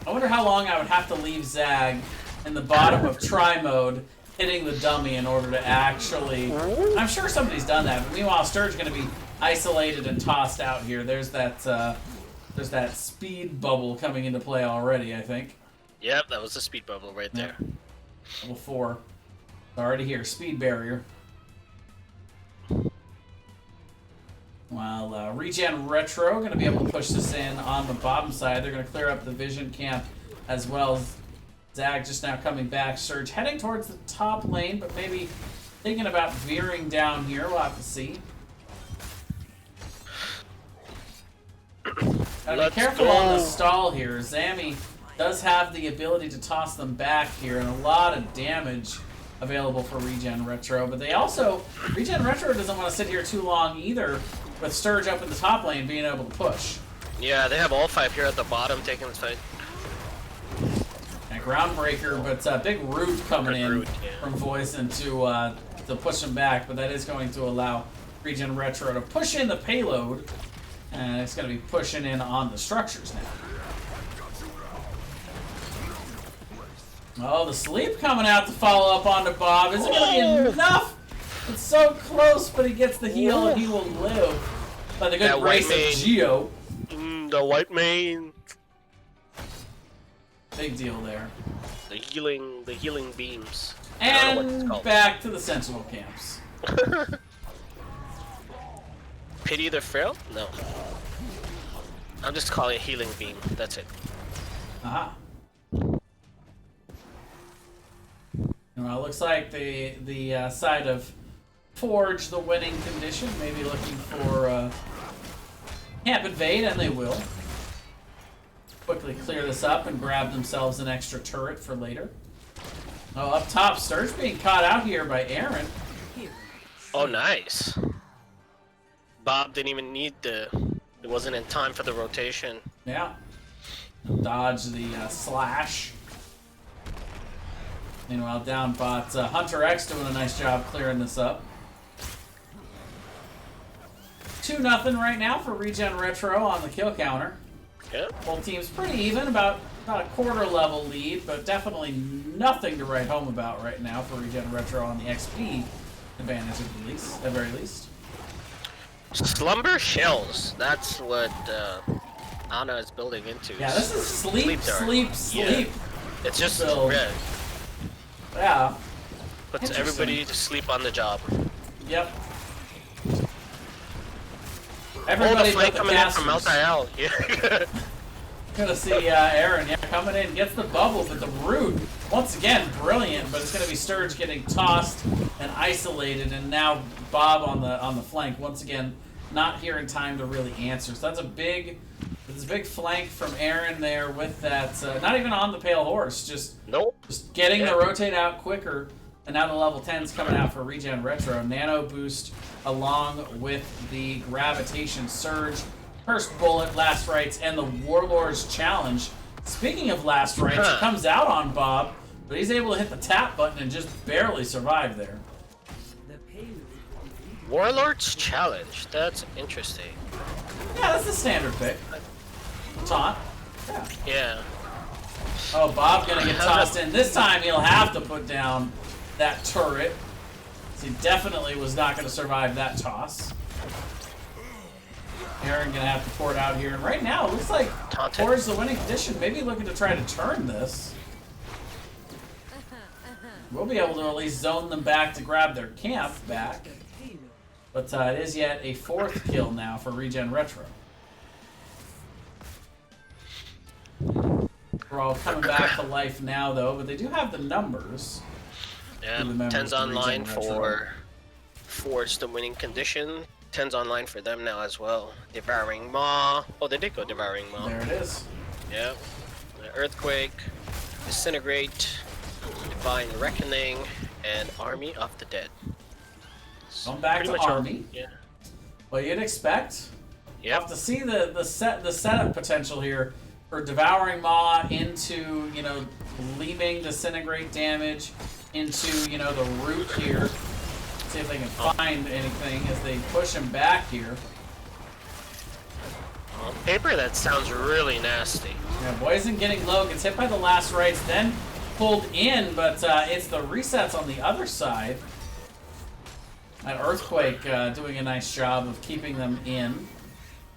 I wonder how long I would have to leave Zag in the bottom of try mode hitting the dummy in order to actually... I'm sure somebody's done that, but meanwhile Sturge's going to be isolated and tossed out here. There's that speed bubble coming into play already, I think. Yep, that was a speed bubble right there. Level 4. Already here. Speed barrier. While ReGen Retro going to be able to push this in on the bottom side. They're going to clear up the Vision camp as well. Zag just now coming back. Surge heading towards the top lane, but maybe thinking about veering down here. We'll have to see. Gotta be careful on the stall here. Zami does have the ability to toss them back here, and a lot of damage available for ReGen Retro. But they also, ReGen Retro doesn't want to sit here too long either, with Sturge up in the top lane being able to push. Yeah, they have all 5 here at the bottom taking this fight. And Groundbreaker, but big root coming in Root, yeah. from Voisin to push them back, but that is going to allow ReGen Retro to push in the payload, and it's going to be pushing in on the structures now. Oh, the sleep coming out to follow up onto Bob. Is it going to be enough? It's so close, but he gets the heal and he will live by the good That grace white of Geo. The white mane. Big deal there. The healing beams. I don't know what it's And called. back to the Sentinel camps. Pity the frail? No. I'm just calling it healing beam. That's it. Aha. Well, it looks like the side of Forge, the winning condition, maybe looking for Camp Invade, and they will. Quickly clear this up and grab themselves an extra turret for later. Oh, up top, Sturge being caught out here by Aaron. Oh, nice. Bob didn't even need it wasn't in time for the rotation. Yeah. Dodge the slash. Meanwhile, down bot, Hunter X doing a nice job clearing this up. 2-0 right now for ReGen Retro on the kill counter. Yeah. Both teams pretty even, about a quarter level lead, but definitely nothing to write home about right now for ReGen Retro on the XP advantage at the very least. Slumber shells. That's what Ana is building into. Yeah, this is sleep. Yeah. It's just build. red. Yeah. Puts everybody to sleep on the job. Yep. Oh, Everybody the flank but the coming in from casters. Maltael. Yeah. Gonna see Aaron, coming in, gets the bubble, but the root, once again, brilliant, but it's gonna be Sturge getting tossed and isolated, and now Bob on the flank, once again, not here in time to really answer. So that's a big flank from Aaron there with that, not even on the pale horse, just getting the rotate out quicker, and now the level 10's coming out for ReGen Retro. Nano boost along with the gravitation surge. First bullet, last rites, and the Warlord's challenge. Speaking of last rites, it comes out on Bob, but he's able to hit the tap button and just barely survive there. Warlord's challenge. That's interesting. Yeah, that's the standard pick. Taunt. Yeah. Yeah. Oh, Bob gonna get tossed in. This time he'll have to put down that turret. He definitely was not gonna survive that toss. Aaron gonna have to pour it out here, and right now it looks like Forge the winning condition. Maybe looking to try to turn this. We'll be able to at least zone them back to grab their camp back. But it is yet a 4th kill now for ReGen Retro. We're all coming back to life now, though, but they do have the numbers. Yeah, 10's online for Forge the winning condition. 10's online for them now as well. Devouring Maw. Oh, they did go Devouring Maw. There it is. Yeah. Earthquake, Disintegrate, Divine Reckoning, and Army of the Dead. Going back to Army. Yeah. What you'd expect. You Yep. have to see the setup potential here for Devouring Maw into, leaving Disintegrate damage into, the root here. See if they can find anything as they push him back here. On paper, that sounds really nasty. Yeah, Poison getting low, gets hit by the last rites, then pulled in, but it's the resets on the other side. That Earthquake doing a nice job of keeping them in.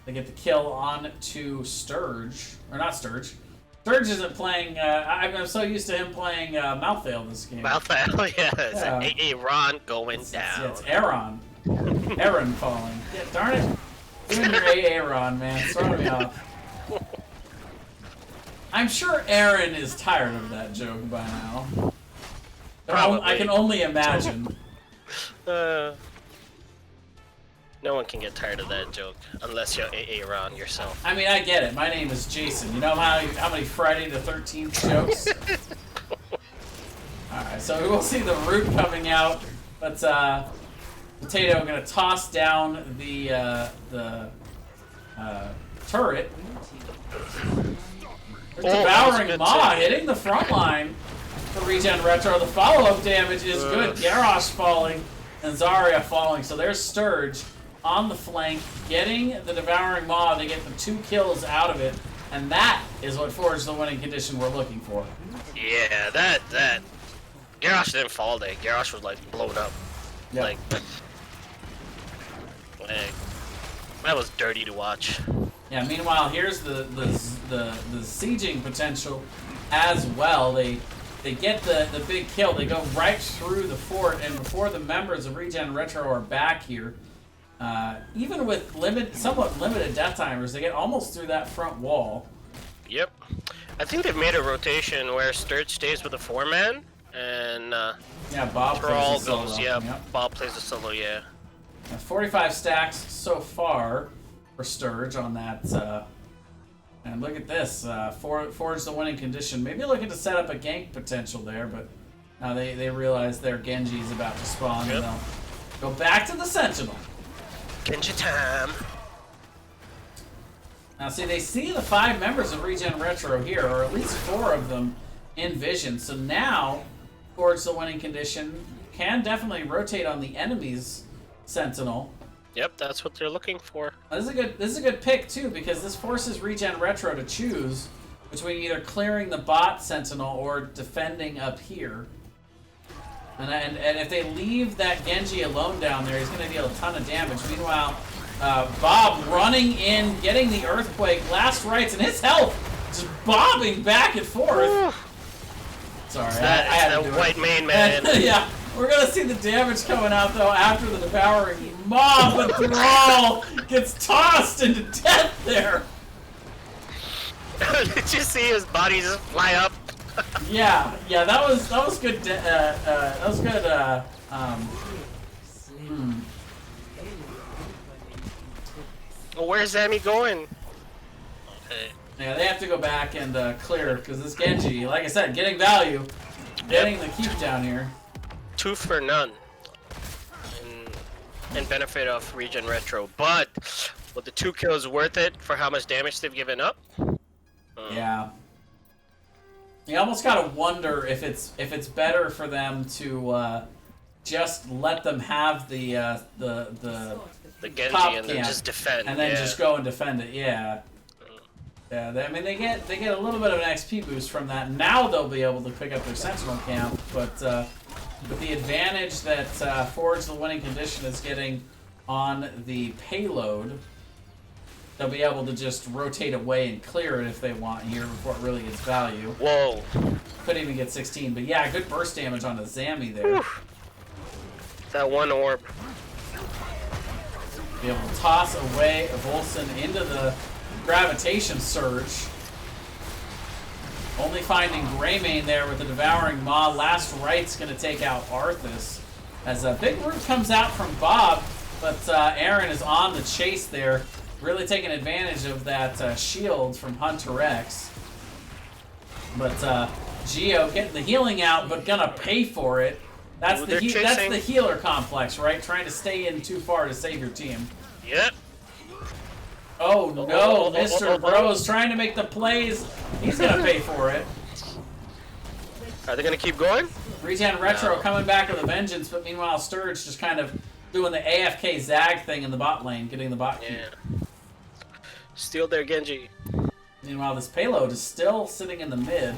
They get the kill on to Sturge. Or not Sturge. Sturge isn't playing, I'm so used to him playing Malthael this game. Malthael, yeah. It's Aaron going down. Yeah, it's Aaron. Aaron falling. Yeah, darn it. Doing your Aaron, man. It's throwing me off. I'm sure Aaron is tired of that joke by now. Probably. I can only imagine. No one can get tired of that joke unless you're AA Ron yourself. I mean, I get it. My name is Jason. You know how many Friday the 13th jokes? Alright, so we will see the root coming out, but Potato gonna toss down the turret. Devouring Maw hitting the front line for Regen Retro. The follow-up damage is good. Garrosh falling and Zarya falling. So there's Sturge on the flank, getting the Devouring Maw. They get the 2 kills out of it, and that is what forged the winning condition we're looking for. Yeah, that Garrosh didn't fall there. Garrosh was like blown up. Yep. Like that was dirty to watch. Yeah. Meanwhile, here's the sieging potential as well. They get the big kill. They go right through the fort, and before the members of Regen Retro are back here, even with somewhat limited death timers, they get almost through that front wall. Yep. I think they've made a rotation where Sturge stays with a 4-man, and yeah, Bob Thrall plays a solo. goes. Yeah, Yep. Bob plays a solo. Yeah. 45 stacks so far for Sturge on that. And look at this. Forge the winning condition. Maybe looking to set up a gank potential there, but now they realize their Genji is about to spawn, and they'll go back to the Sentinel. Genji time. Now see, they see the 5 members of Regen Retro here, or at least 4 of them in vision. So now, Forge the winning condition can definitely rotate on the enemy's Sentinel. Yep, that's what they're looking for. This is a good pick too, because this forces Regen Retro to choose between either clearing the bot Sentinel or defending up here. And if they leave that Genji alone down there, he's going to deal a ton of damage. Meanwhile, Bob running in, getting the Earthquake, last rites, and his health just bobbing back and forth. Sorry, I had to do white it. main man. Yeah, we're going to see the damage coming out, though, after the Devouring Maw, but Thrall gets tossed into death there. Did you see his body just fly up? Yeah, that was good. That was good. Well, where's Zami going? Okay. Yeah, they have to go back and clear, because this Genji, like I said, getting value, getting the keep down here. 2 for none. In benefit of Regen Retro, but with the 2 kills worth it for how much damage they've given up? Yeah. You almost gotta wonder if it's better for them to just let them have the Genji top and then camp just defend. and then just go and defend it. Yeah. Yeah. I mean, they get a little bit of an XP boost from that. Now they'll be able to pick up their Sentinel camp, but with the advantage that Forge the winning condition is getting on the payload, they'll be able to just rotate away and clear it if they want here before it really gets value. Whoa. Could even get 16, but yeah, good burst damage on the Zami there. Whew. That 1 orb. Be able to toss away Volson into the gravitation surge. Only finding Greymane there with the Devouring Maw. Last right's going to take out Arthas. As a big root comes out from Bob, but Aaron is on the chase there. Really taking advantage of that shield from Hunter X. But Geo getting the healing out, but gonna pay for it. That's the healer complex, right? Trying to stay in too far to save your team. Yep. Oh no, Mr. Bros trying to make the plays. He's gonna pay for it. Are they gonna keep going? Regen Retro coming back with a vengeance, but meanwhile Sturge just kind of doing the AFK Zag thing in the bot lane, getting the bot keep. Yeah. Steal their Genji. Meanwhile, this payload is still sitting in the mid.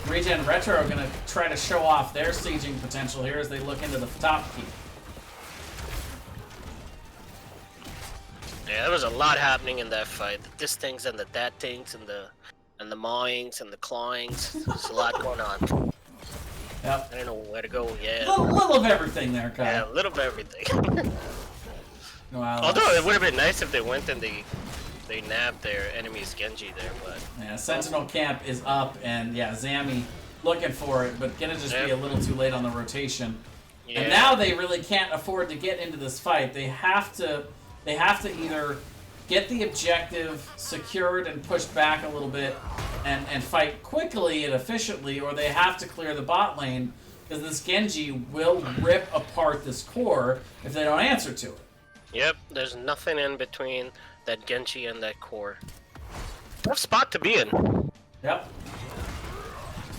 Regen Retro are going to try to show off their sieging potential here as they look into the top keep. Yeah, there was a lot happening in that fight. The this things and the that things and the mawings and the clawings. There's a lot going on. Yep. I don't know where to go. Yeah. A little of everything there, Kyle. Yeah, a little bit of everything. Wow, Although it would have been nice if they went and they nabbed their enemy's Genji there, but yeah, Sentinel camp is up, and yeah, Zami looking for it, but gonna just be a little too late on the rotation. And now they really can't afford to get into this fight. They have to either get the objective secured and pushed back a little bit and fight quickly and efficiently, or they have to clear the bot lane, because this Genji will rip apart this core if they don't answer to it. Yep, there's nothing in between that Genji and that core. Tough spot to be in. Yep.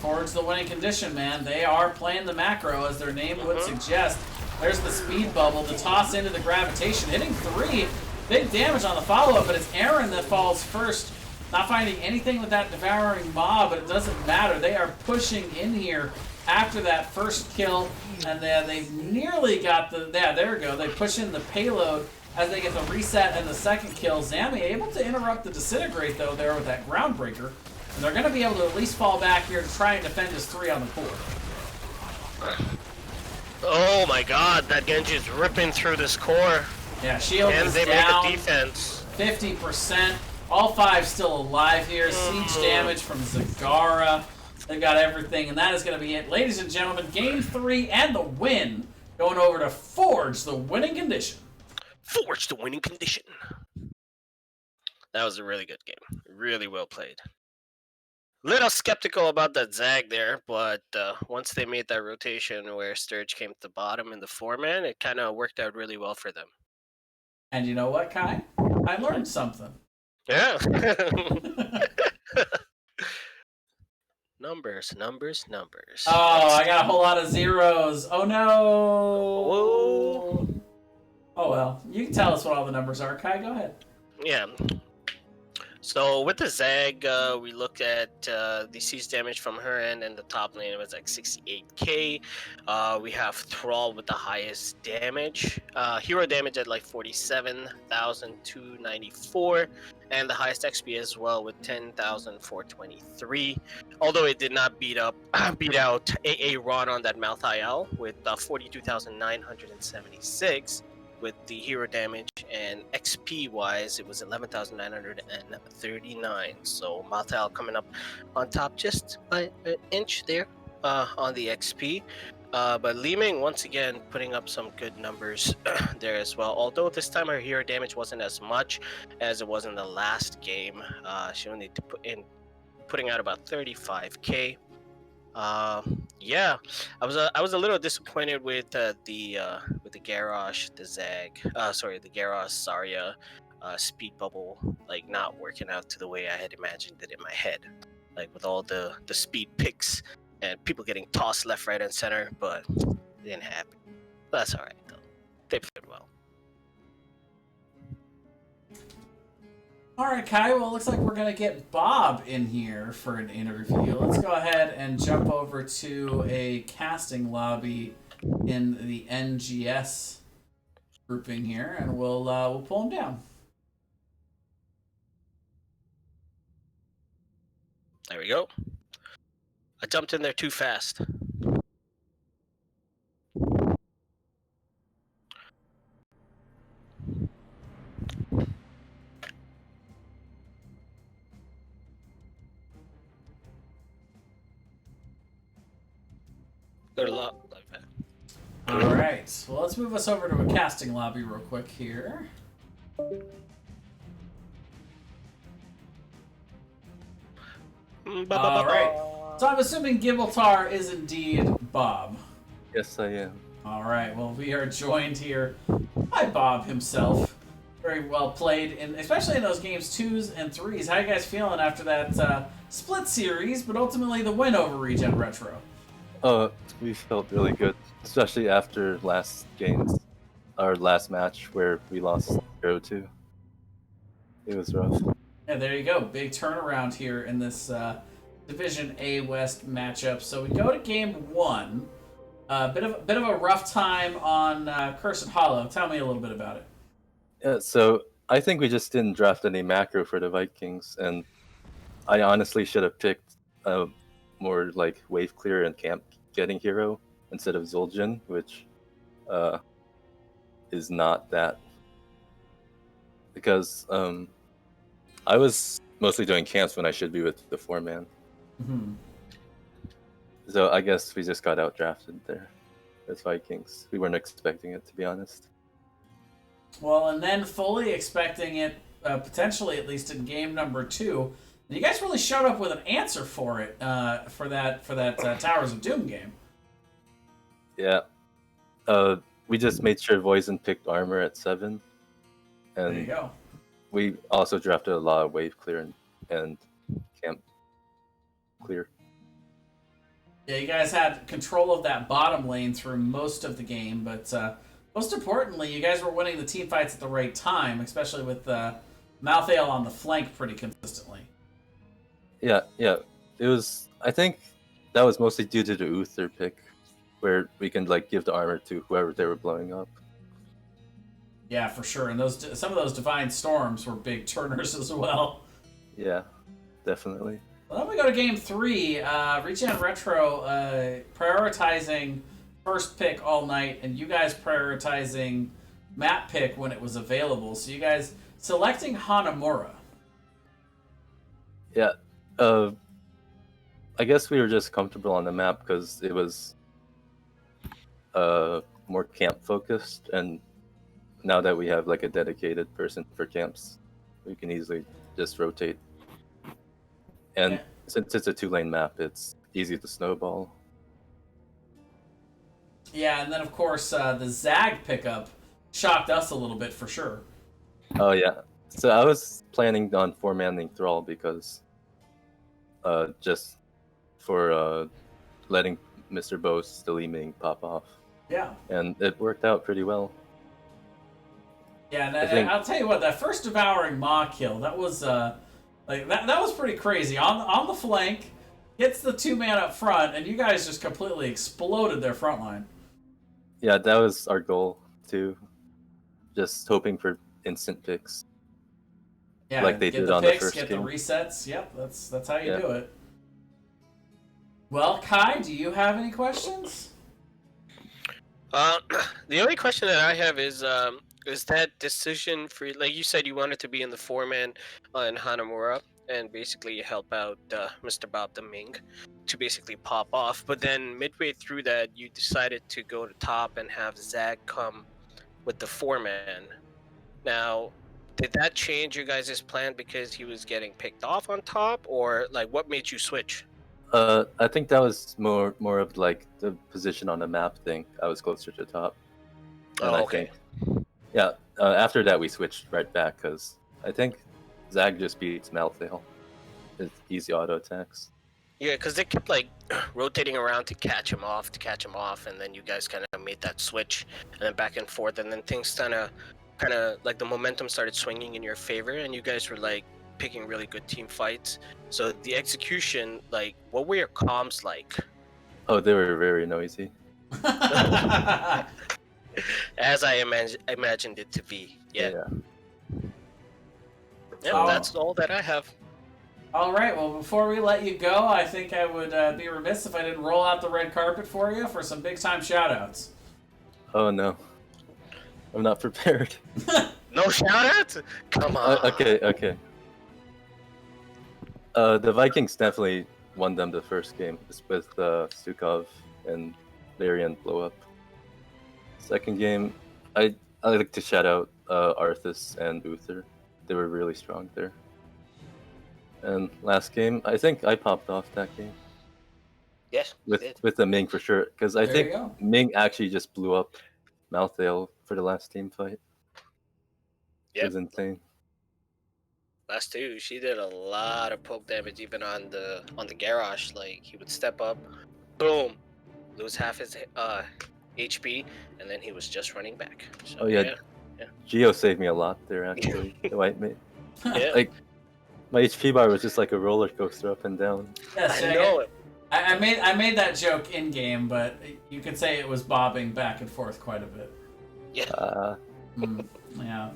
Towards the winning condition, man. They are playing the macro, as their name would suggest. There's the speed bubble, the toss into the gravitation, hitting 3. Big damage on the follow-up, but it's Aaron that falls first. Not finding anything with that devouring mob, but it doesn't matter. They are pushing in here after that first kill, and they nearly got the... Yeah, there we go. They push in the payload as they get the reset and the second kill. Zami able to interrupt the disintegrate, though, there with that groundbreaker. And they're going to be able to at least fall back here to try and defend his 3 on the core. Oh my god, that Genji is ripping through this core. Yeah, shield and is they down. make a defense. 50%. All 5 still alive here. Siege damage from Zagara. They've got everything, and that is going to be it. Ladies and gentlemen, Game 3 and the win. Going over to Forge, the winning condition. Forge, the winning condition. That was a really good game. Really well played. Little skeptical about that Zag there, but once they made that rotation where Sturge came to the bottom in the 4-man, it kind of worked out really well for them. And you know what, Kai? I learned something. Yeah. Numbers. Oh, I got a whole lot of zeros. Oh, no. Whoa. Oh, well. You can tell us what all the numbers are. Kai, go ahead. Yeah. So with the Zag, we looked at the siege damage from her end, and the top lane was like 68k. We have Thrall with the highest damage, hero damage at like 47,294, and the highest XP as well with 10,423. Although it did not beat out AA Ron on that Mouth IL with 42,976. With the hero damage, and XP wise it was 11,939. So Matal coming up on top just by an inch there on the XP, but Li Ming once again putting up some good numbers there as well, although this time her hero damage wasn't as much as it was in the last game. She only putting out about 35k. Yeah, I was a little disappointed with the Garrosh, the Zag, the Garrosh Zarya speed bubble, like not working out to the way I had imagined it in my head, like with all the speed picks and people getting tossed left, right, and center, but it didn't happen. But that's all right though. They played well. All right, Kai. Well, it looks like we're going to get Bob in here for an interview. Let's go ahead and jump over to a casting lobby in the NGS grouping here, and we'll pull him down. There we go. I jumped in there too fast. Good luck like that. All right. Well, let's move us over to a casting lobby real quick here. All right. So I'm assuming Gibraltar is indeed Bob. Yes, I am. All right. Well, we are joined here by Bob himself. Very well played, especially in those games 2s and 3s. How you guys feeling after that split series, but ultimately the win over ReGen Retro? We felt really good, especially after last match where we lost 0-2. It was rough. Yeah, there you go. Big turnaround here in this Division A West matchup. So we go to game 1. Bit of a rough time on Cursed Hollow. Tell me a little bit about it. Yeah, so I think we just didn't draft any macro for the Vikings, and I honestly should have picked a more like wave clear and camp getting hero instead of Zul'jin, which is not that, because I was mostly doing camps when I should be with the 4-man. Mm-hmm. So I guess we just got outdrafted there. with Vikings. We weren't expecting it, to be honest. Well, and then fully expecting it, potentially at least in game number 2. And you guys really showed up with an answer for it, for that Towers of Doom game. Yeah. We just made sure Voisin picked armor at 7. And There you go. we also drafted a lot of wave clear and camp clear. Yeah, you guys had control of that bottom lane through most of the game, but most importantly, you guys were winning the team fights at the right time, especially with Malthael on the flank pretty consistently. Yeah. It was. I think that was mostly due to the Uther pick, where we can like give the armor to whoever they were blowing up. Yeah, for sure. And some of those Divine Storms were big turners as well. Yeah, definitely. Well, then we go to game 3. ReGen Retro prioritizing first pick all night, and you guys prioritizing map pick when it was available. So you guys selecting Hanamura. Yeah. I guess we were just comfortable on the map because it was more camp focused, and now that we have like a dedicated person for camps, we can easily just rotate. And since it's a 2-lane map, it's easy to snowball. Yeah, and then of course the Zag pickup shocked us a little bit for sure. Oh yeah. So I was planning on 4-manning Thrall because just for letting Mr. Bo's the Ming pop off. Yeah. And it worked out pretty well. Yeah, and I'll tell you what, that first Devouring Maw kill, that was that was pretty crazy. On the flank, hits the 2-man up front, and you guys just completely exploded their front line. Yeah, that was our goal too. Just hoping for instant picks. Yeah, like they get did the on picks, the first get game. the resets. Yep, that's how you do it. Well, Kai, do you have any questions? The only question that I have is that decision for, like you said, you wanted to be in the 4-man in Hanamura and basically help out Mr. Bob the Ming to basically pop off. But then midway through that, you decided to go to top and have Zag come with the 4-man. Now, did that change your guys' plan because he was getting picked off on top, or like what made you switch? I think that was more of like the position on the map thing. I was closer to top. And okay. After that we switched right back because I think Zag just beats Malthael. It's easy auto attacks. Yeah, because they kept like rotating around to catch him off, and then you guys kind of made that switch, and then back and forth, and then things kind of like the momentum started swinging in your favor, and you guys were like picking really good team fights. So the execution, like, what were your comms like? Oh, they were very noisy. As I imagined it to be. Yeah, Oh. That's all that I have. All right, well, before we let you go, I think I would be remiss if I didn't roll out the red carpet for you for some big-time shout-outs. Oh, no. I'm not prepared. No shout-outs? Come on. Okay. The Vikings definitely won them the first game with Stukov and Varian blow up. Second game, I like to shout out Arthas and Uther. They were really strong there. And last game, I think I popped off that game. Yes, with the Ming for sure, because I There think you go. Ming actually just blew up Malthael for the last team fight. It Yep. was insane. Last two, she did a lot of poke damage even on the garage. Like, he would step up, boom, lose half his HP, and then he was just running back. So, Oh yeah. Geo saved me a lot there actually. The white mate. Yeah. Like my HP bar was just like a roller coaster up and down. Yes, I know it. I made that joke in game, but you could say it was bobbing back and forth quite a bit. Yeah. Yeah.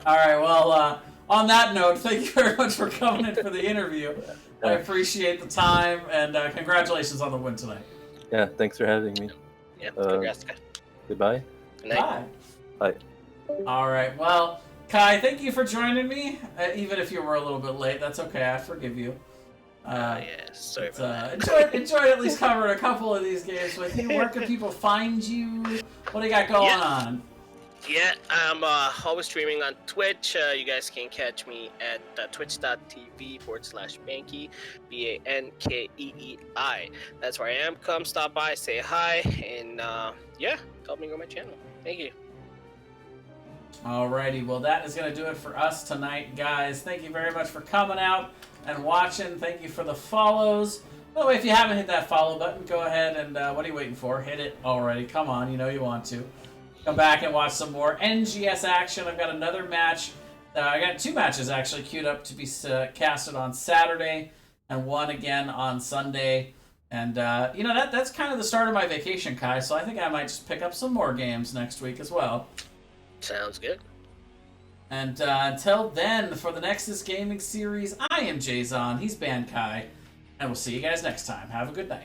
All right. Well, on that note, thank you very much for coming in for the interview. I appreciate the time, and congratulations on the win tonight. Yeah, thanks for having me. Yeah. Congrats, guys. Goodbye. Good night. Bye. Bye. All right. Well, Kai, thank you for joining me. Even if you were a little bit late, that's okay. I forgive you. Yeah, sorry about that. Enjoyed at least covering a couple of these games with you. Where can people find you? What do you got going on? Yeah, I'm always streaming on Twitch. You guys can catch me at twitch.tv/Banky, BANKEEI. That's where I am. Come stop by, say hi, and yeah, help me grow my channel. Thank you. Alrighty, well that is going to do it for us tonight, guys. Thank you very much for coming out and watching. Thank you for the follows. By the way, if you haven't hit that follow button, go ahead and what are you waiting for? Hit it already. Come on, you know you want to. Come back and watch some more NGS action. I've got another match. I got 2 matches actually queued up to be casted on Saturday and 1 again on Sunday. And, you know, that's kind of the start of my vacation, Kai, so I think I might just pick up some more games next week as well. Sounds good. And until then, for the Nexus Gaming series, I am Jayzon, he's Bankai, and we'll see you guys next time. Have a good night.